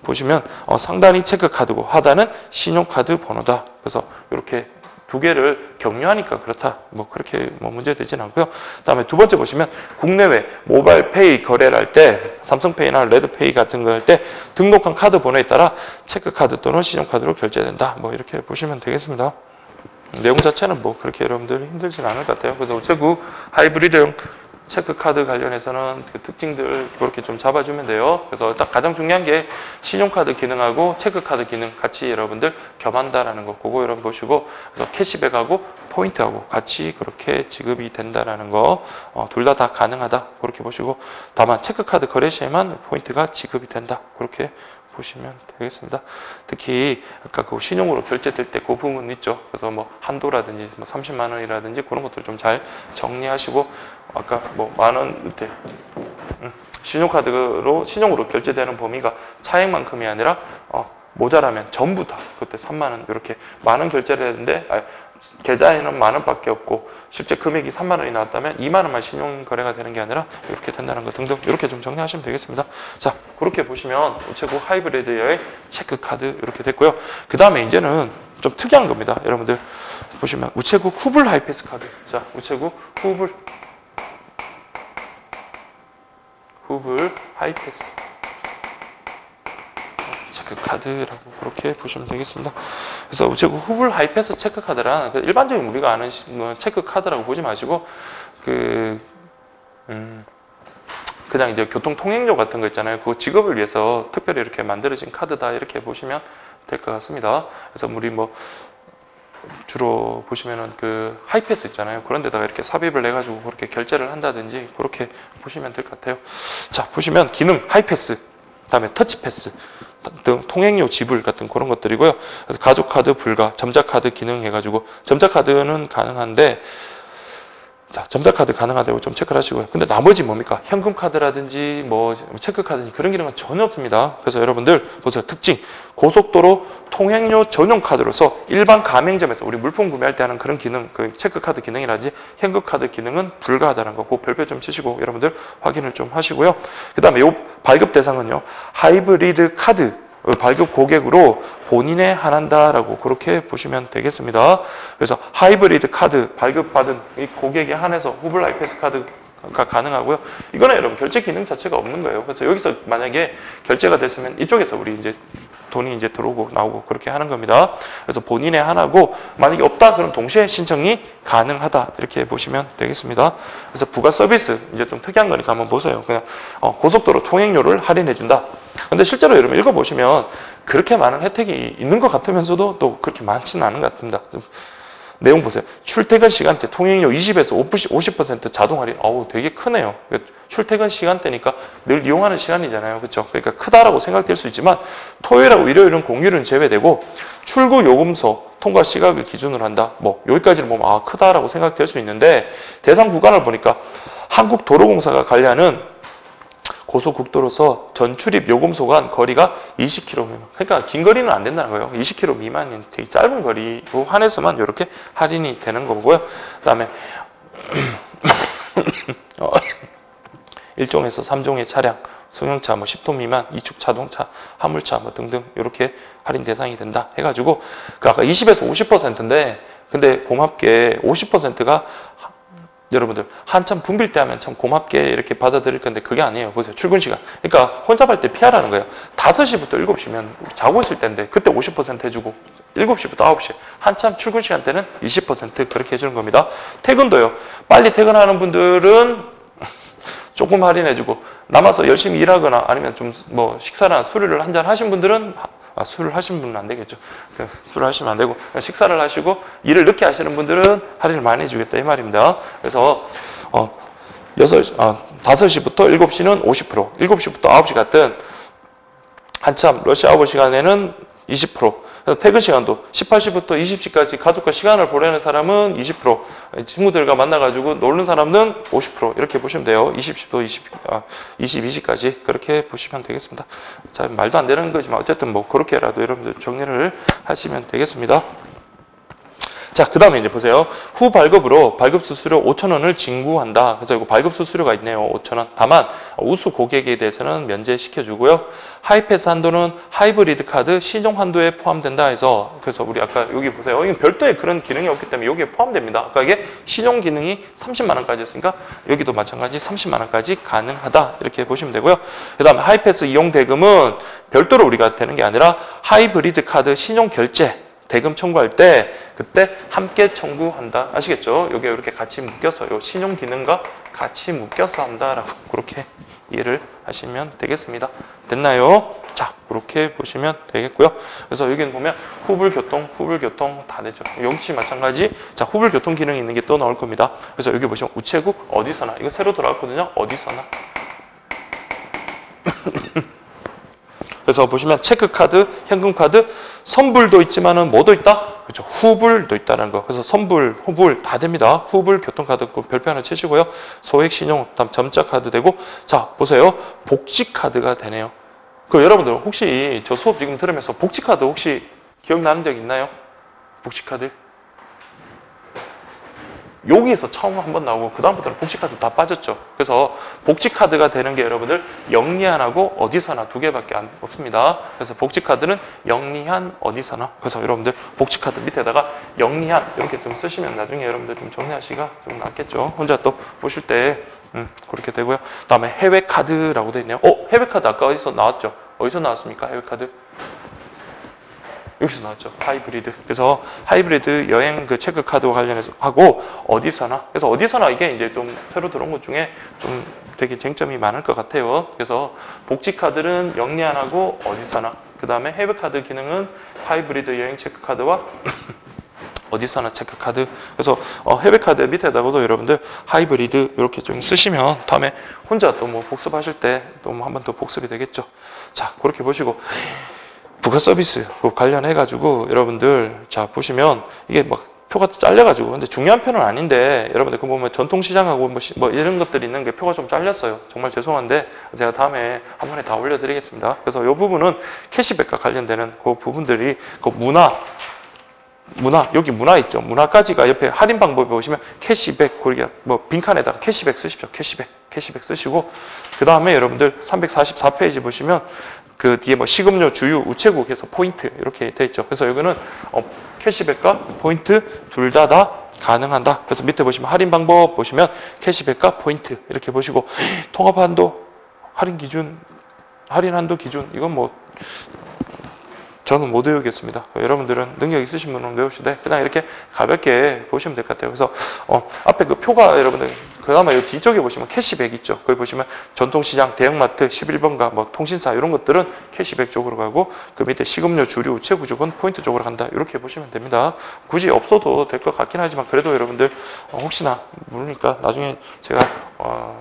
보시면 상단이 체크카드고 하단은 신용카드 번호다. 그래서 이렇게 두 개를 격려하니까 그렇다. 그렇게 문제되진 않고요. 그다음에 두 번째 보시면 국내외 모바일 페이 거래를 할 때 삼성페이나 레드페이 같은 거 할 때 등록한 카드 번호에 따라 체크카드 또는 신용카드로 결제된다. 이렇게 보시면 되겠습니다. 내용 자체는 그렇게 여러분들 힘들진 않을 것 같아요. 그래서 우체국 하이브리드형 체크카드 관련해서는 그 특징들 그렇게 좀 잡아주면 돼요. 그래서 딱 가장 중요한 게 신용카드 기능하고 체크카드 기능 같이 여러분들 겸한다라는 거 그거 여러분 보시고, 그래서 캐시백하고 포인트하고 같이 그렇게 지급이 된다라는 거 둘 다 가능하다 그렇게 보시고, 다만 체크카드 거래 시에만 포인트가 지급이 된다 그렇게 보시면 되겠습니다. 특히 아까 그 신용으로 결제될 때 그 부분 있죠. 그래서 뭐 한도라든지 뭐 30만 원이라든지 그런 것들 좀 잘 정리하시고, 아까 뭐 만 원대 신용으로 결제되는 범위가 차액만큼이 아니라 모자라면 전부 다 그때 3만 원 이렇게 만 원 결제를 했는데 계좌에는 만 원밖에 없고 실제 금액이 3만 원이 나왔다면 2만 원만 신용 거래가 되는 게 아니라 이렇게 된다는 거 등등 이렇게 좀 정리하시면 되겠습니다. 자, 그렇게 보시면 우체국 하이브리드의 체크카드 이렇게 됐고요. 그 다음에 이제는 좀 특이한 겁니다. 여러분들 보시면 우체국 후불 하이패스 카드. 자, 우체국 후불 하이패스 체크카드라고 그렇게 보시면 되겠습니다. 그래서 우체국 후불 하이패스 체크카드란 일반적인 우리가 아는 체크카드라고 보지 마시고 그냥 이제 교통 통행료 같은 거 있잖아요. 그 지급을 위해서 특별히 이렇게 만들어진 카드다 이렇게 보시면 될 것 같습니다. 그래서 우리 뭐 주로 보시면은 그 하이패스 있잖아요. 그런 데다가 이렇게 삽입을 해가지고 그렇게 결제를 한다든지 그렇게 보시면 될 것 같아요. 자, 보시면 기능 하이패스, 그다음에 터치패스 등 통행료 지불 같은 그런 것들이고요. 그래서 가족카드 불가, 점자카드 기능 해가지고 점자카드는 가능한데, 자, 점자카드 가능하다고 좀 체크를 하시고요. 근데 나머지 뭡니까? 현금카드라든지 뭐 체크카드든지 그런 기능은 전혀 없습니다. 그래서 여러분들 보세요. 특징. 고속도로 통행료 전용 카드로서 일반 가맹점에서 우리 물품 구매할 때 하는 그런 기능, 그 체크카드 기능이라든지 현금카드 기능은 불가하다는 거, 그 별표 좀 치시고 여러분들 확인을 좀 하시고요. 그 다음에 요 발급 대상은요, 하이브리드 카드 발급 고객으로 본인에 한한다라고 그렇게 보시면 되겠습니다. 그래서 하이브리드 카드 발급받은 이 고객에 한해서 후불 하이패스 카드가 가능하고요. 이거는 여러분 결제 기능 자체가 없는 거예요. 그래서 여기서 만약에 결제가 됐으면 이쪽에서 우리 이제 돈이 이제 들어오고 나오고 그렇게 하는 겁니다. 그래서 본인의 하나고, 만약에 없다 그럼 동시에 신청이 가능하다 이렇게 보시면 되겠습니다. 그래서 부가 서비스 이제 좀 특이한 거니까 한번 보세요. 그냥 고속도로 통행료를 할인해 준다. 근데 실제로 여러분 읽어보시면 그렇게 많은 혜택이 있는 것 같으면서도 또 그렇게 많지는 않은 것 같습니다. 내용 보세요. 출퇴근 시간대 통행료 20에서 50% 자동 할인. 되게 크네요. 출퇴근 시간대니까 늘 이용하는 시간이잖아요. 그렇죠? 그러니까 크다라고 생각될 수 있지만 토요일하고 일요일은 공휴일은 제외되고 출구 요금소 통과 시각을 기준으로 한다. 뭐 여기까지는 보면 크다라고 생각될 수 있는데, 대상 구간을 보니까 한국도로공사가 관리하는 고속국도로서 전출입 요금소 간 거리가 20km 미만. 그러니까 긴 거리는 안 된다는 거예요. 20km 미만인 되게 짧은 거리로 한해서만 이렇게 할인이 되는 거고요. 그다음에 1종에서 3종의 차량, 승용차, 뭐 10톤 미만, 이축 자동차, 화물차 뭐 등등 이렇게 할인 대상이 된다 해가지고, 아까 20에서 50%인데, 근데 고맙게 50%가 여러분들 한참 붐빌 때 하면 참 고맙게 이렇게 받아들일 건데 그게 아니에요. 보세요. 출근 시간. 그러니까 혼잡할 때 피하라는 거예요. 5시부터 7시면 자고 있을 때인데 그때 50% 해주고 7시부터 9시 한참 출근 시간 때는 20% 그렇게 해주는 겁니다. 퇴근도요. 빨리 퇴근하는 분들은 조금 할인해주고, 남아서 열심히 일하거나 아니면 좀 뭐 식사나 술을 한잔 하신 분들은 술을 하신 분은 안 되겠죠. 술을 하시면 안 되고 식사를 하시고 일을 늦게 하시는 분들은 할인을 많이 해주겠다 이 말입니다. 그래서 5시부터 7시는 50%, 7시부터 9시 같은 한참 러시아워 시간에는 20%, 퇴근 시간도 18시부터 20시까지 가족과 시간을 보내는 사람은 20%, 친구들과 만나가지고 노는 사람은 50% 이렇게 보시면 돼요. 20시부터 22시까지 그렇게 보시면 되겠습니다. 자, 말도 안 되는 거지만 어쨌든 뭐 그렇게라도 여러분들 정리를 하시면 되겠습니다. 자, 그 다음에 이제 보세요. 후 발급으로 발급 수수료 5,000원을 징구한다. 그래서 이거 발급 수수료가 있네요. 5,000원. 다만 우수 고객에 대해서는 면제시켜주고요. 하이패스 한도는 하이브리드 카드 시종 한도에 포함된다 해서, 그래서 우리 아까 여기 보세요. 이건 별도의 그런 기능이 없기 때문에 여기에 포함됩니다. 아까 이게 시종 기능이 30만 원까지였으니까 여기도 마찬가지 30만 원까지 가능하다. 이렇게 보시면 되고요. 그 다음에 하이패스 이용 대금은 별도로 우리가 되는 게 아니라 하이브리드 카드 신용 결제 대금 청구할 때 그때 함께 청구한다. 아시겠죠? 여기 이렇게 같이 묶여서 요 신용 기능과 같이 묶여서 한다라고 그렇게 이해를 하시면 되겠습니다. 됐나요? 자, 그렇게 보시면 되겠고요. 그래서 여기는 보면 후불교통 다 되죠. 역시 마찬가지. 자, 후불교통 기능이 있는 게 또 나올 겁니다. 그래서 여기 보시면 우체국 어디서나 이거 새로 들어왔거든요. 어디서나. 그래서 보시면 체크카드, 현금카드, 선불도 있지만은 뭐도 있다? 그렇죠. 후불도 있다는 거. 그래서 선불, 후불 다 됩니다. 후불 교통카드 그 별표 하나 치시고요. 소액신용, 다음 점자카드 되고. 자, 보세요. 복지카드가 되네요. 그 여러분들 혹시 저 수업 지금 들으면서 복지카드 혹시 기억나는 적 있나요? 복지카드? 여기에서 처음 한번 나오고 그 다음부터는 복지카드 다 빠졌죠. 그래서 복지카드가 되는 게 여러분들 영리한하고 어디서나 두 개밖에 없습니다. 그래서 복지카드는 영리한 어디서나. 그래서 여러분들 복지카드 밑에다가 영리한 이렇게 좀 쓰시면 나중에 여러분들 좀 정리하시기가 좀 낫겠죠. 혼자 또 보실 때 그렇게 되고요. 다음에 해외카드라고 되어 있네요. 해외카드 아까 어디서 나왔죠? 어디서 나왔습니까? 해외카드? 여기서 나왔죠. 하이브리드. 그래서 하이브리드 여행 그 체크카드와 관련해서 하고 어디서나. 그래서 어디서나 이게 이제 좀 새로 들어온 것 중에 좀 되게 쟁점이 많을 것 같아요. 그래서 복지카드는 영리한하고 어디서나. 그 다음에 해외카드 기능은 하이브리드 여행 체크카드와 어디서나 체크카드. 그래서 해외카드 밑에다가도 여러분들 하이브리드 이렇게 좀 쓰시면 다음에 혼자 또 뭐 복습하실 때 또 한 번 더 복습이 되겠죠. 자, 그렇게 보시고 부가 서비스 관련해가지고 여러분들 자 보시면 이게 막 표가 잘려가지고 근데 중요한 표는 아닌데 여러분들 그 보면 전통시장하고 뭐 이런 것들이 있는 게 표가 좀 잘렸어요. 정말 죄송한데 제가 다음에 한 번에 다 올려드리겠습니다. 그래서 이 부분은 캐시백과 관련되는 그 부분들이 그 문화 여기 문화 있죠. 문화까지가 옆에 할인 방법에 보시면 캐시백 뭐 빈칸에다가 캐시백 쓰십시오. 캐시백 쓰시고 그 다음에 여러분들 344페이지 보시면 그 뒤에 뭐 식음료, 주유, 우체국에서 포인트 이렇게 돼 있죠. 그래서 여기는 캐시백과 포인트 둘 다 가능한다. 그래서 밑에 보시면 할인 방법 보시면 캐시백과 포인트 이렇게 보시고 통합 한도, 할인 한도 기준 이건 뭐 저는 못 외우겠습니다. 여러분들은 능력 있으신 분은 외우시되 그냥 이렇게 가볍게 보시면 될 것 같아요. 그래서 앞에 그 표가 여러분들 그나마 이 뒤쪽에 보시면 캐시백 있죠. 거기 보시면 전통시장, 대형마트, 11번가, 뭐 통신사 이런 것들은 캐시백 쪽으로 가고 그 밑에 식음료, 주류, 우체국 쪽은 포인트 쪽으로 간다. 이렇게 보시면 됩니다. 굳이 없어도 될 것 같긴 하지만 그래도 여러분들 혹시나 모르니까 나중에 제가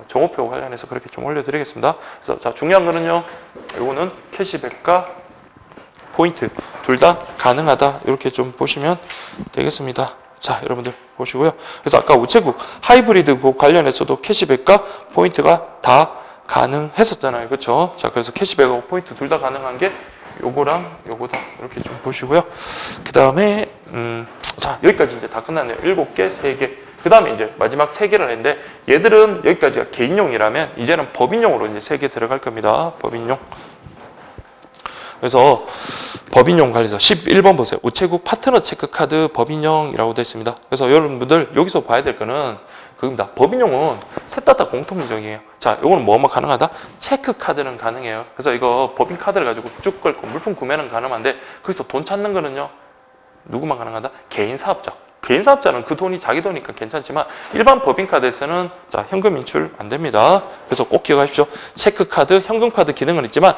정오표 관련해서 그렇게 좀 올려드리겠습니다. 그래서 자 중요한 거는요. 이거는 캐시백과 포인트 둘 다 가능하다. 이렇게 좀 보시면 되겠습니다. 자, 여러분들 보시고요. 그래서 아까 우체국 하이브리드 그 관련해서도 캐시백과 포인트가 다 가능했었잖아요. 그렇죠? 자, 그래서 캐시백하고 포인트 둘 다 가능한 게 요거랑 요거다. 이렇게 좀 보시고요. 그다음에 자, 여기까지 이제 다 끝났네요. 7개, 3개. 그다음에 이제 마지막 3개를 했는데 얘들은 여기까지가 개인용이라면 이제는 법인용으로 이제 3개 들어갈 겁니다. 법인용. 그래서 법인용 관련해서 11번 보세요. 우체국 파트너 체크카드 법인용이라고 되어 있습니다. 그래서 여러분들 여기서 봐야 될 거는 그겁니다. 법인용은 셋 다 공통미정이에요. 자, 요거는 뭐뭐 가능하다? 체크카드는 가능해요. 그래서 이거 법인카드를 가지고 쭉 끌고 물품 구매는 가능한데 거기서 돈 찾는 거는요. 누구만 가능하다? 개인사업자. 개인사업자는 그 돈이 자기 돈이니까 괜찮지만 일반 법인카드에서는 자 현금 인출 안 됩니다. 그래서 꼭 기억하십시오. 체크카드, 현금카드 기능은 있지만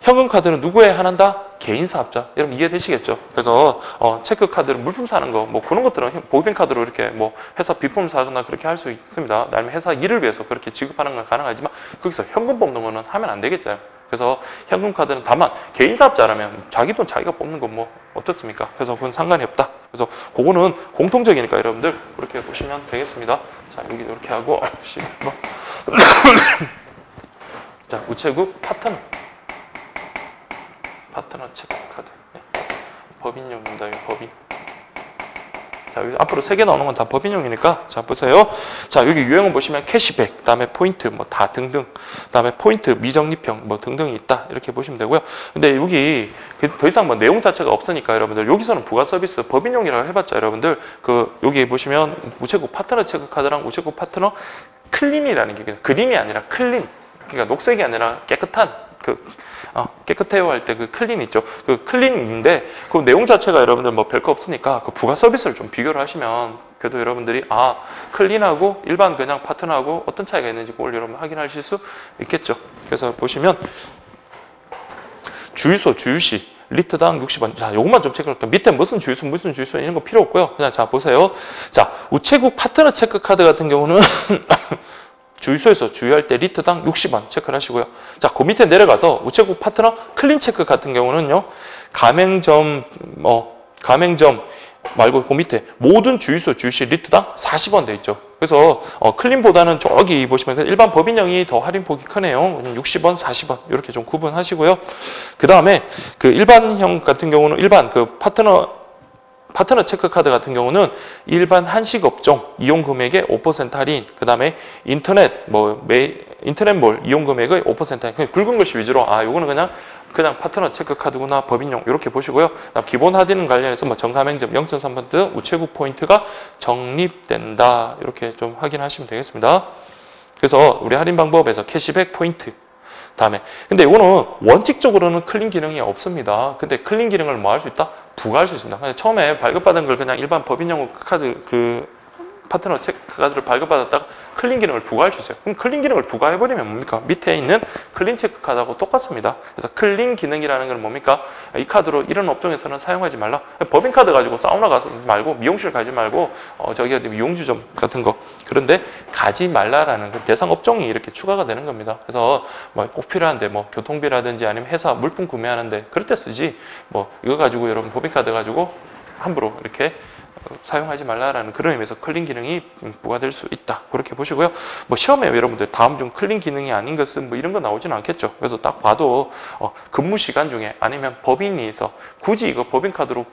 현금카드는 누구에 한한다? 개인사업자. 여러분 이해되시겠죠? 그래서 체크카드는 물품 사는 거 뭐 그런 것들은 법인카드로 이렇게 뭐 회사 비품 사거나 그렇게 할 수 있습니다. 아니면 회사 일을 위해서 그렇게 지급하는 건 가능하지만 거기서 현금 뽑는 거는 하면 안 되겠죠. 그래서 현금카드는 다만 개인사업자라면 자기 돈 자기가 뽑는 건 뭐 어떻습니까? 그래서 그건 상관이 없다. 그래서 그거는 공통적이니까 여러분들 그렇게 보시면 되겠습니다. 자, 여기 이렇게 하고 자, 우체국 파트너 체크카드 법인용입니다. 법인. 자, 여기 앞으로 3개 나오는 건 다 법인용이니까 자 보세요. 자, 여기 유형을 보시면 캐시백, 그다음에 포인트 뭐 다 등등, 그다음에 포인트 미적립형 뭐 등등이 있다 이렇게 보시면 되고요. 근데 여기 더 이상 뭐 내용 자체가 없으니까 여러분들 여기서는 부가 서비스 법인용이라고 해봤자 여러분들 그 여기 보시면 우체국 파트너 체크카드랑 우체국 파트너 클린이라는 게 그림이 아니라 클린, 그러니까 녹색이 아니라 깨끗한 깨끗해요 할 때 그 클린 있죠. 그 클린인데 그 내용 자체가 여러분들 뭐 별거 없으니까 그 부가 서비스를 좀 비교를 하시면 그래도 여러분들이 클린하고 일반 그냥 파트너하고 어떤 차이가 있는지 그걸 여러분 확인하실 수 있겠죠. 그래서 보시면 주유소, 주유시, 리터당 60원. 자, 요것만 좀 체크할게요. 밑에 무슨 주유소 이런 거 필요 없고요. 그냥 자, 보세요. 자, 우체국 파트너 체크카드 같은 경우는 주유소에서 주유할 때 리터당 60원 체크를 하시고요. 자, 그 밑에 내려가서 우체국 파트너 클린 체크 같은 경우는요. 가맹점 말고 그 밑에 모든 주유소, 주유시 리터당 40원 돼 있죠. 그래서 클린보다는 저기 보시면 일반 법인형이 더 할인폭이 크네요. 60원, 40원 이렇게 좀 구분하시고요. 그 다음에 그 일반형 같은 경우는 일반 그 파트너 체크카드 같은 경우는 일반 한식업종 이용 금액의 5% 할인, 그 다음에 인터넷몰 이용 금액의 5% 할인. 그냥 굵은 글씨 위주로 요거는 그냥 파트너 체크카드구나, 법인용 이렇게 보시고요. 기본 할인 관련해서 뭐 정가맹점 0.3% 우체국 포인트가 적립된다 이렇게 좀 확인하시면 되겠습니다. 그래서 우리 할인 방법에서 캐시백 포인트 다음에 근데 이거는 원칙적으로는 클린 기능이 없습니다. 근데 클린 기능을 뭐 할 수 있다? 부과할 수 있습니다. 처음에 발급받은 걸 그냥 일반 법인용 카드 파트너 체크카드를 발급받았다가 클린 기능을 부과할 수 있어요. 그럼 클린 기능을 부과해버리면 뭡니까? 밑에 있는 클린 체크카드하고 똑같습니다. 그래서 클린 기능이라는 건 뭡니까? 이 카드로 이런 업종에서는 사용하지 말라. 법인카드 가지고 사우나 가지 말고 미용실 가지 말고 저기 어디 미용주점 같은 거 그런데 가지 말라라는 그 대상 업종이 이렇게 추가가 되는 겁니다. 그래서 뭐 꼭 필요한데 뭐 교통비라든지 아니면 회사 물품 구매하는데 그럴 때 쓰지 뭐 이거 가지고 여러분 법인카드 가지고 함부로 이렇게 사용하지 말라라는 그런 의미에서 클린 기능이 부과될 수 있다. 그렇게 보시고요. 뭐 시험에 여러분들 다음 중 클린 기능이 아닌 것은 뭐 이런 거 나오지는 않겠죠. 그래서 딱 봐도 근무 시간 중에 아니면 법인이서 굳이 이거 법인카드로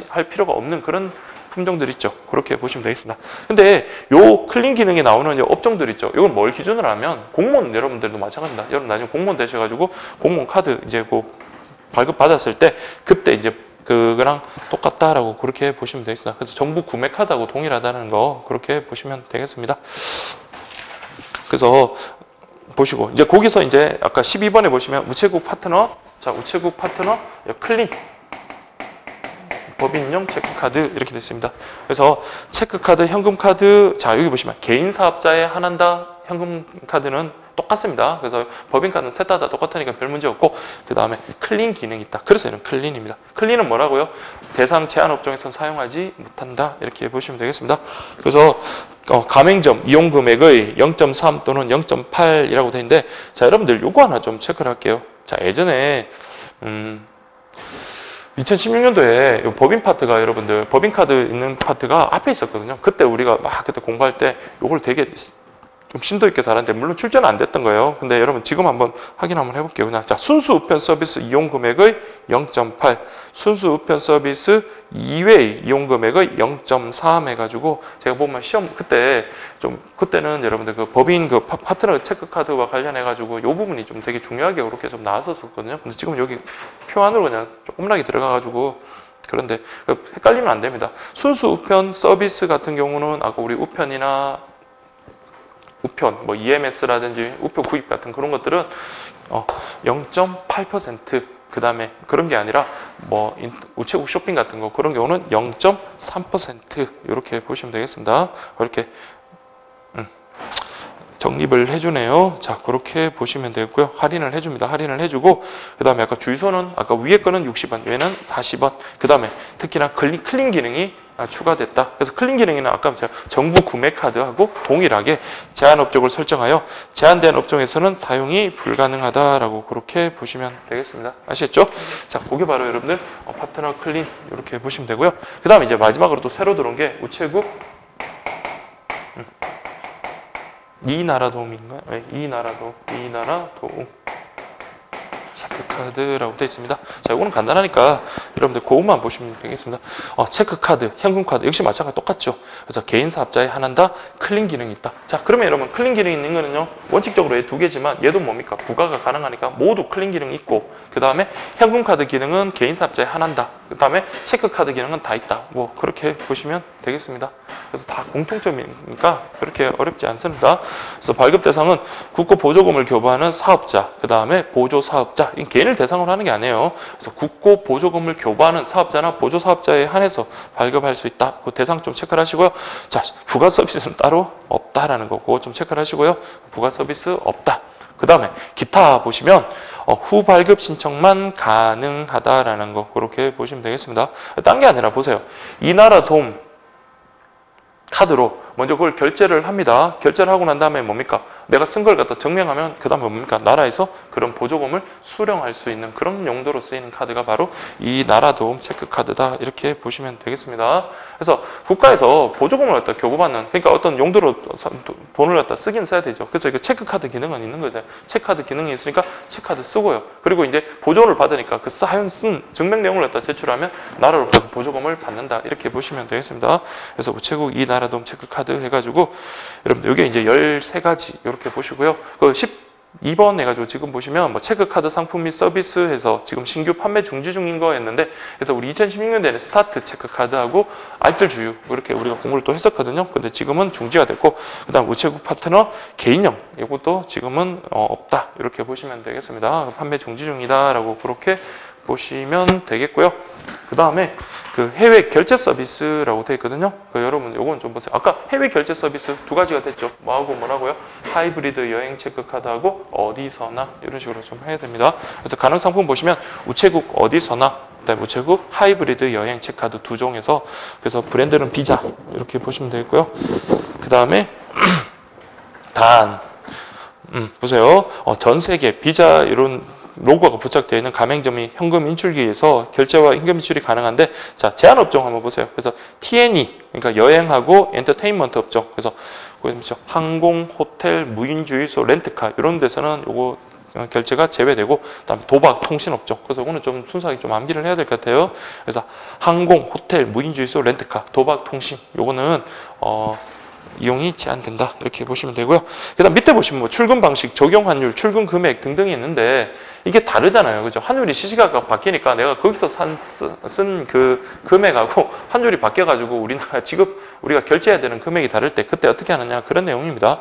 할 필요가 없는 그런 품종들 있죠. 그렇게 보시면 되겠습니다. 근데 요 클린 기능에 나오는 요 업종들 있죠. 이건 뭘 기준으로 하면 공무원 여러분들도 마찬가지입니다. 여러분 나중에 공무원 되셔가지고 공무원 카드 이제 발급 받았을 때 그때 이제 그거랑 똑같다라고 그렇게 보시면 되겠습니다. 그래서 정부 구매 카드하고 동일하다는 거 그렇게 보시면 되겠습니다. 그래서 보시고 이제 거기서 이제 아까 12번에 보시면 우체국 파트너 클린 법인용 체크카드 이렇게 됐습니다. 그래서 체크카드, 현금카드 자 여기 보시면 개인 사업자에 한한다 현금카드는 똑같습니다. 그래서 법인카드는 셋 다 똑같으니까 별 문제 없고 그 다음에 클린 기능이 있다. 그래서 얘는 클린입니다. 클린은 뭐라고요? 대상 제한 업종에서 사용하지 못한다. 이렇게 보시면 되겠습니다. 그래서 가맹점 이용 금액의 0.3 또는 0.8이라고 되어 있는데 자 여러분들 요거 하나 좀 체크를 할게요. 자 예전에 2016년도에 법인 파트가 여러분들 법인카드 있는 파트가 앞에 있었거든요. 그때 우리가 그때 공부할 때 요걸 되게 좀 심도 있게 잘하는데 물론 출제는 안 됐던 거예요. 근데 여러분 지금 한번 확인 한번 해볼게요. 그냥 자 순수 우편 서비스 이용 금액의 0.8 순수 우편 서비스 이외의 이용 금액의 0.3 해가지고 제가 보면 시험 그때는 여러분들 그 법인 파트너 체크카드와 관련해가지고 요 부분이 좀 되게 중요하게 그렇게 좀 나왔었거든요. 근데 지금 여기 표 안으로 그냥 조금나게 들어가가지고 그런데 헷갈리면 안 됩니다. 순수 우편 서비스 같은 경우는 아까 우리 우편이나 우편, 뭐 EMS라든지 우표 구입 같은 그런 것들은 0.8% 그 다음에 그런 게 아니라 뭐 우체국 쇼핑 같은 거 그런 경우는 0.3% 이렇게 보시면 되겠습니다. 이렇게 적립을 해주네요. 자, 그렇게 보시면 되고요. 할인을 해줍니다. 할인을 해주고 그 다음에 아까 주유소는 아까 위에 거는 60원, 얘는 40원. 그 다음에 특히나 클린 기능이 추가됐다. 그래서 클린 기능에는 아까 제가 정부 구매 카드하고 동일하게 제한 업종을 설정하여 제한된 업종에서는 사용이 불가능하다라고 그렇게 보시면 되겠습니다. 아시겠죠? 자, 그게 바로 여러분들 파트너 클린 이렇게 보시면 되고요. 그 다음에 이제 마지막으로 또 새로 들어온 게 우체국 이 나라 도움인가요? 네, 이 나라 도움 체크 체크카드라고 되어 있습니다. 자, 이거는 간단하니까 여러분들 그것만 보시면 되겠습니다. 체크카드, 현금카드 역시 마찬가지 똑같죠. 그래서 개인 사업자에 한한다 클린 기능이 있다. 자, 그러면 여러분 클린 기능이 있는 거는요, 원칙적으로 얘 두 개지만 얘도 뭡니까? 부가가 가능하니까 모두 클린 기능이 있고, 그 다음에 현금카드 기능은 개인 사업자에 한한다. 그 다음에 체크카드 기능은 다 있다. 뭐 그렇게 보시면 되겠습니다. 그래서 다 공통점이니까 그렇게 어렵지 않습니다. 그래서 발급 대상은 국고 보조금을 교부하는 사업자, 그 다음에 보조 사업자, 이 개인을 대상으로 하는 게 아니에요. 그래서 국고 보조금을 교부하는 사업자나 보조 사업자에 한해서 발급할 수 있다. 그 대상 좀 체크를 하시고요. 자, 부가 서비스는 따로 없다라는 거, 그거 좀 체크를 하시고요. 부가 서비스 없다. 그 다음에 기타 보시면 후 발급 신청만 가능하다라는 거, 그렇게 보시면 되겠습니다. 딴 게 아니라 보세요. 이나라 도움 카드로 먼저 그걸 결제를 합니다. 결제를 하고 난 다음에 뭡니까? 내가 쓴 걸 갖다 증명하면 그 다음에 뭡니까? 나라에서 그런 보조금을 수령할 수 있는 그런 용도로 쓰이는 카드가 바로 이 나라도움 체크카드다. 이렇게 보시면 되겠습니다. 그래서 국가에서 보조금을 갖다 교부받는, 그러니까 어떤 용도로 돈을 갖다 쓰긴 써야 되죠. 그래서 이거 체크카드 기능은 있는 거죠. 체크카드 기능이 있으니까 체크카드 쓰고요. 그리고 이제 보조를 받으니까 그 쓴 증명 내용을 갖다 제출하면 나라로부터 보조금을 받는다. 이렇게 보시면 되겠습니다. 그래서 우체국 이 나라도움 체크카드 해가지고 여러분들 이게 이제 13가지 이렇게 보시고요. 그 12번 해가지고 지금 보시면 뭐 체크카드 상품 및 서비스 해서 지금 신규 판매 중지 중인 거였는데, 그래서 우리 2016년도에는 스타트 체크카드하고 알뜰 주유 이렇게 우리가 공부를 또 했었거든요. 근데 지금은 중지가 됐고, 그다음 우체국 파트너 개인형 이것도 지금은 없다. 이렇게 보시면 되겠습니다. 판매 중지 중이다라고 그렇게 보시면 되겠고요. 그 다음에 그 해외 결제 서비스라고 되어 있거든요. 여러분 요건 좀 보세요. 아까 해외 결제 서비스 두 가지가 됐죠. 뭐하고 뭐라고요? 하이브리드 여행 체크카드하고 어디서나 이런 식으로 좀 해야 됩니다. 그래서 가능 상품 보시면 우체국 어디서나, 그다음에 우체국 하이브리드 여행 체크카드 두 종에서, 그래서 브랜드는 비자 이렇게 보시면 되겠고요. 그 다음에 단 보세요. 전 세계 비자 이런 로고가 부착되어 있는 가맹점이 현금 인출기에서 결제와 현금 인출이 가능한데, 자, 제한 업종 한번 보세요. 그래서 T&E, 그러니까 여행하고 엔터테인먼트 업종, 그래서 항공, 호텔, 무인주유소, 렌트카 이런 데서는 요거 결제가 제외되고, 그다음에 도박, 통신 업종. 그래서 이거는 좀 순수하게 좀 암기를 해야 될 것 같아요. 그래서 항공, 호텔, 무인주유소, 렌트카, 도박, 통신 요거는 이용이 제한된다. 이렇게 보시면 되고요. 그 다음 밑에 보시면 뭐 출금 방식, 적용 환율, 출금 금액 등등이 있는데 이게 다르잖아요. 그죠? 환율이 시시각각 바뀌니까 내가 거기서 쓴 그 금액하고 환율이 바뀌어가지고 우리나라 우리가 결제해야 되는 금액이 다를 때 그때 어떻게 하느냐, 그런 내용입니다.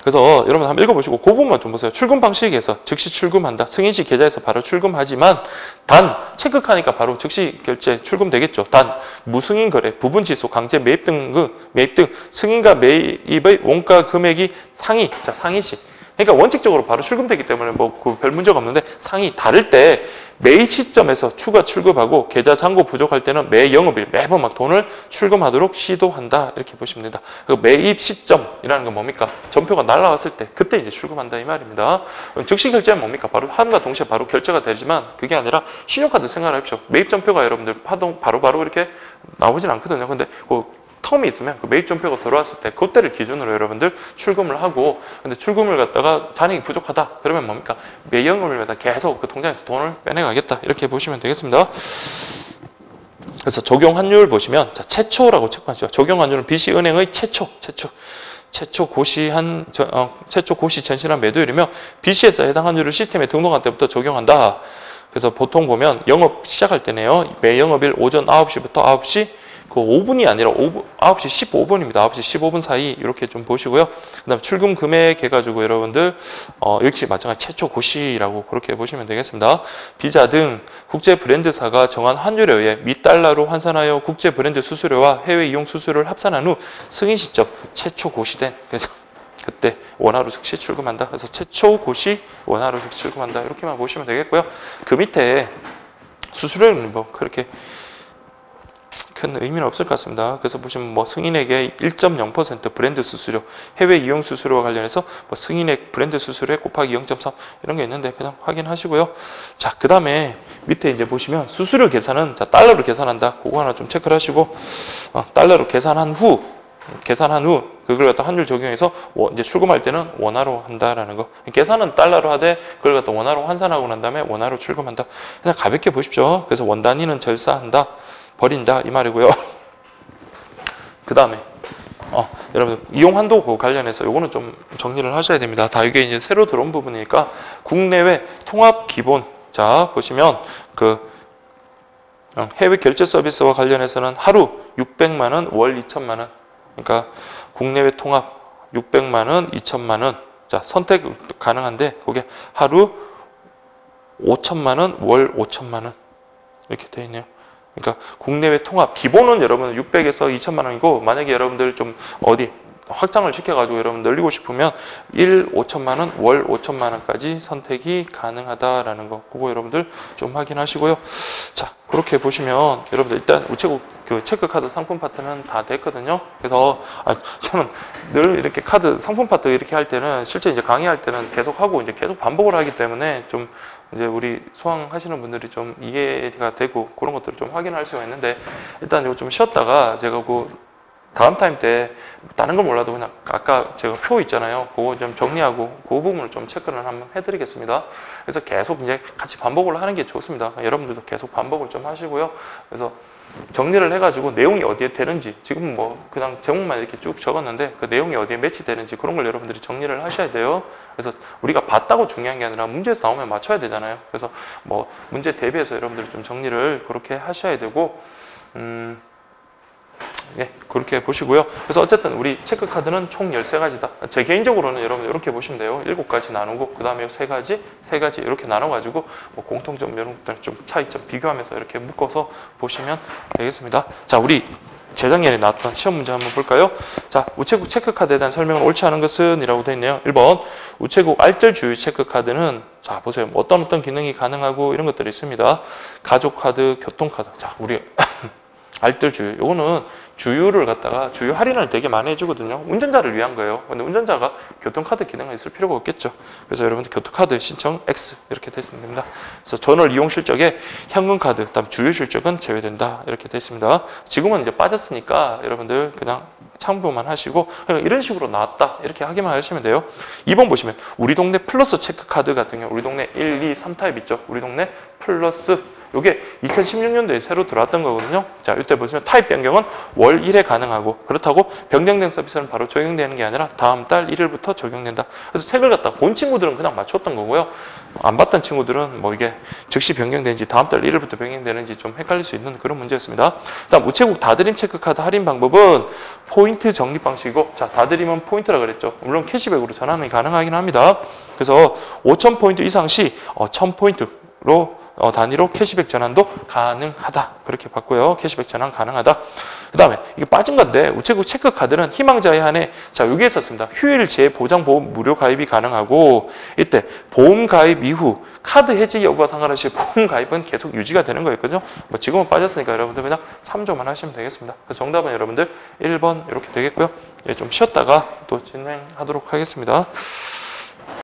그래서 여러분 한번 읽어보시고 그 부분만 좀 보세요. 출금 방식에서 즉시 출금한다. 승인시 계좌에서 바로 출금하지만 단 체크하니까 바로 즉시 결제 출금되겠죠. 단 무승인 거래, 부분 취소, 강제 매입 등 승인과 매입의 원가 금액이 상이시. 그러니까 원칙적으로 바로 출금되기 때문에 뭐 별 문제가 없는데, 상이 다를 때 매입 시점에서 추가 출금하고 계좌 잔고 부족할 때는 매 영업일 매번 막 돈을 출금하도록 시도한다. 이렇게 보시면 됩니다. 그 매입 시점이라는 건 뭡니까? 전표가 날라왔을 때 그때 이제 출금한다 이 말입니다. 즉시 결제는 뭡니까? 바로 하루가 동시에 바로 결제가 되지만 그게 아니라 신용카드 생각하십시오. 매입 전표가 여러분들 바로 이렇게 나오진 않거든요. 근데 텀이 있으면 그 매입 전표가 들어왔을 때 그때를 기준으로 여러분들 출금을 하고, 근데 출금을 갖다가 잔액이 부족하다 그러면 뭡니까? 매 영업일마다 계속 그 통장에서 돈을 빼내가겠다. 이렇게 보시면 되겠습니다. 그래서 적용 환율 보시면 자, 최초라고 체크하시죠. 적용 환율은 BC은행의 최초 고시 전신한 매도율이며 BC에서 해당 환율을 시스템에 등록한 때부터 적용한다. 그래서 보통 보면 영업 시작할 때네요. 매 영업일 오전 9시부터 9시 5분이 아니라 9시 15분입니다. 9시 15분 사이 이렇게 좀 보시고요. 그 다음 출금 금액 해가지고 여러분들 역시 마찬가지 최초 고시라고 그렇게 보시면 되겠습니다. 비자 등 국제 브랜드사가 정한 환율에 의해 미달러로 환산하여 국제 브랜드 수수료와 해외 이용 수수료를 합산한 후 승인 시점 최초 고시된, 그래서 그때 원화로 즉시 출금한다. 그래서 최초 고시 원화로 즉시 출금한다. 이렇게만 보시면 되겠고요. 그 밑에 수수료는 뭐 그렇게 큰 의미는 없을 것 같습니다. 그래서 보시면 뭐 승인액의 1.0% 브랜드 수수료, 해외 이용 수수료와 관련해서 뭐 승인액 브랜드 수수료에 곱하기 0.3 이런 게 있는데 그냥 확인하시고요. 자, 그 다음에 밑에 이제 보시면 수수료 계산은 자, 달러로 계산한다. 그거 하나 좀 체크를 하시고 달러로 계산한 후 그걸 갖다 환율 적용해서 이제 출금할 때는 원화로 한다라는 거. 계산은 달러로 하되 그걸 갖다 원화로 환산하고 난 다음에 원화로 출금한다. 그냥 가볍게 보십시오. 그래서 원 단위는 절사한다, 버린다 이 말이고요. 그 다음에 여러분들 이용 한도 관련해서 요거는 좀 정리를 하셔야 됩니다. 다 이게 이제 새로 들어온 부분이니까 국내외 통합 기본. 자 보시면 그 해외 결제 서비스와 관련해서는 하루 600만 원, 월 2천만 원. 그러니까 국내외 통합 600만 원, 2천만 원. 자 선택 가능한데 그게 하루 5천만 원, 월 5천만 원 이렇게 되어 있네요. 그러니까 국내외 통합 기본은 여러분 600에서 2천만 원이고 만약에 여러분들 좀 어디 확장을 시켜가지고 여러분 늘리고 싶으면 5천만 원, 월 5천만 원까지 선택이 가능하다라는 거 그거 여러분들 좀 확인하시고요. 자 그렇게 보시면 여러분들 일단 우체국 그 체크카드 상품 파트는 다 됐거든요. 그래서 저는 늘 이렇게 카드 상품 파트 이렇게 할 때는 실제 이제 강의할 때는 계속 하고 이제 계속 반복을 하기 때문에 좀 이제 우리 수강하시는 분들이 좀 이해가 되고 그런 것들을 좀 확인할 수가 있는데 일단 이거 좀 쉬었다가 제가 그 다음 타임 때 다른 걸 몰라도 그냥 아까 제가 표 있잖아요. 그거 좀 정리하고 그 부분을 좀 체크를 한번 해드리겠습니다. 그래서 계속 이제 같이 반복을 하는 게 좋습니다. 여러분들도 계속 반복을 좀 하시고요. 그래서 정리를 해가지고 내용이 어디에 되는지 지금 뭐 그냥 제목만 이렇게 쭉 적었는데 그 내용이 어디에 매치되는지 그런 걸 여러분들이 정리를 하셔야 돼요. 그래서 우리가 봤다고 중요한 게 아니라 문제에서 나오면 맞춰야 되잖아요. 그래서 뭐 문제 대비해서 여러분들이 좀 정리를 그렇게 하셔야 되고 예, 그렇게 보시고요. 그래서 어쨌든 우리 체크카드는 총 13가지다. 제 개인적으로는 여러분 이렇게 보시면 돼요. 7가지 나누고 그 다음에 3가지 이렇게 나눠가지고 뭐 공통점 이런 것들 좀 차이점 비교하면서 이렇게 묶어서 보시면 되겠습니다. 자, 우리 재작년에 나왔던 시험 문제 한번 볼까요? 자, 우체국 체크카드에 대한 설명을 옳지 않은 것은 이라고 되어 있네요. 1번 우체국 알뜰 주유 체크카드는 자 보세요. 뭐 어떤 기능이 가능하고 이런 것들이 있습니다. 가족카드, 교통카드. 자, 우리 알뜰 주유. 요거는 주유를 갖다가 주유 할인을 되게 많이 해주거든요. 운전자를 위한 거예요. 근데 운전자가 교통카드 기능이 있을 필요가 없겠죠. 그래서 여러분들 교통카드 신청 X 이렇게 되어 있습니다. 그래서 전월 이용 실적에 현금카드, 그다음 주유 실적은 제외된다 이렇게 되어 있습니다. 지금은 이제 빠졌으니까 여러분들 그냥 참고만 하시고 그러니까 이런 식으로 나왔다 이렇게 하기만 하시면 돼요. 2번 보시면 우리 동네 플러스 체크카드 같은 경우 우리 동네 1, 2, 3타입 있죠. 우리 동네 플러스 이게 2016년도에 새로 들어왔던 거거든요. 자, 이때 보시면 타입 변경은 월 1회 가능하고 그렇다고 변경된 서비스는 바로 적용되는 게 아니라 다음 달 1일부터 적용된다. 그래서 책을 갖다 본 친구들은 그냥 맞췄던 거고요. 안 봤던 친구들은 뭐 이게 즉시 변경되는지 다음 달 1일부터 변경되는지 좀 헷갈릴 수 있는 그런 문제였습니다. 다음 우체국 다드림 체크카드 할인 방법은 포인트 적립 방식이고 자, 다드림은 포인트라 그랬죠. 물론 캐시백으로 전환이 가능하긴 합니다. 그래서 5,000포인트 이상 시 1,000포인트로 단위로 캐시백 전환도 가능하다. 그렇게 봤고요. 캐시백 전환 가능하다. 그 다음에 이게 빠진 건데 우체국 체크카드는 희망자에 한해 자 여기에 썼습니다. 휴일 재보장보험 무료 가입이 가능하고 이때 보험 가입 이후 카드 해지 여부와 상관없이 보험 가입은 계속 유지가 되는 거였거든요. 뭐 지금은 빠졌으니까 여러분들 그냥 참조만 하시면 되겠습니다. 그래서 정답은 여러분들 1번 이렇게 되겠고요. 예, 좀 쉬었다가 또 진행하도록 하겠습니다.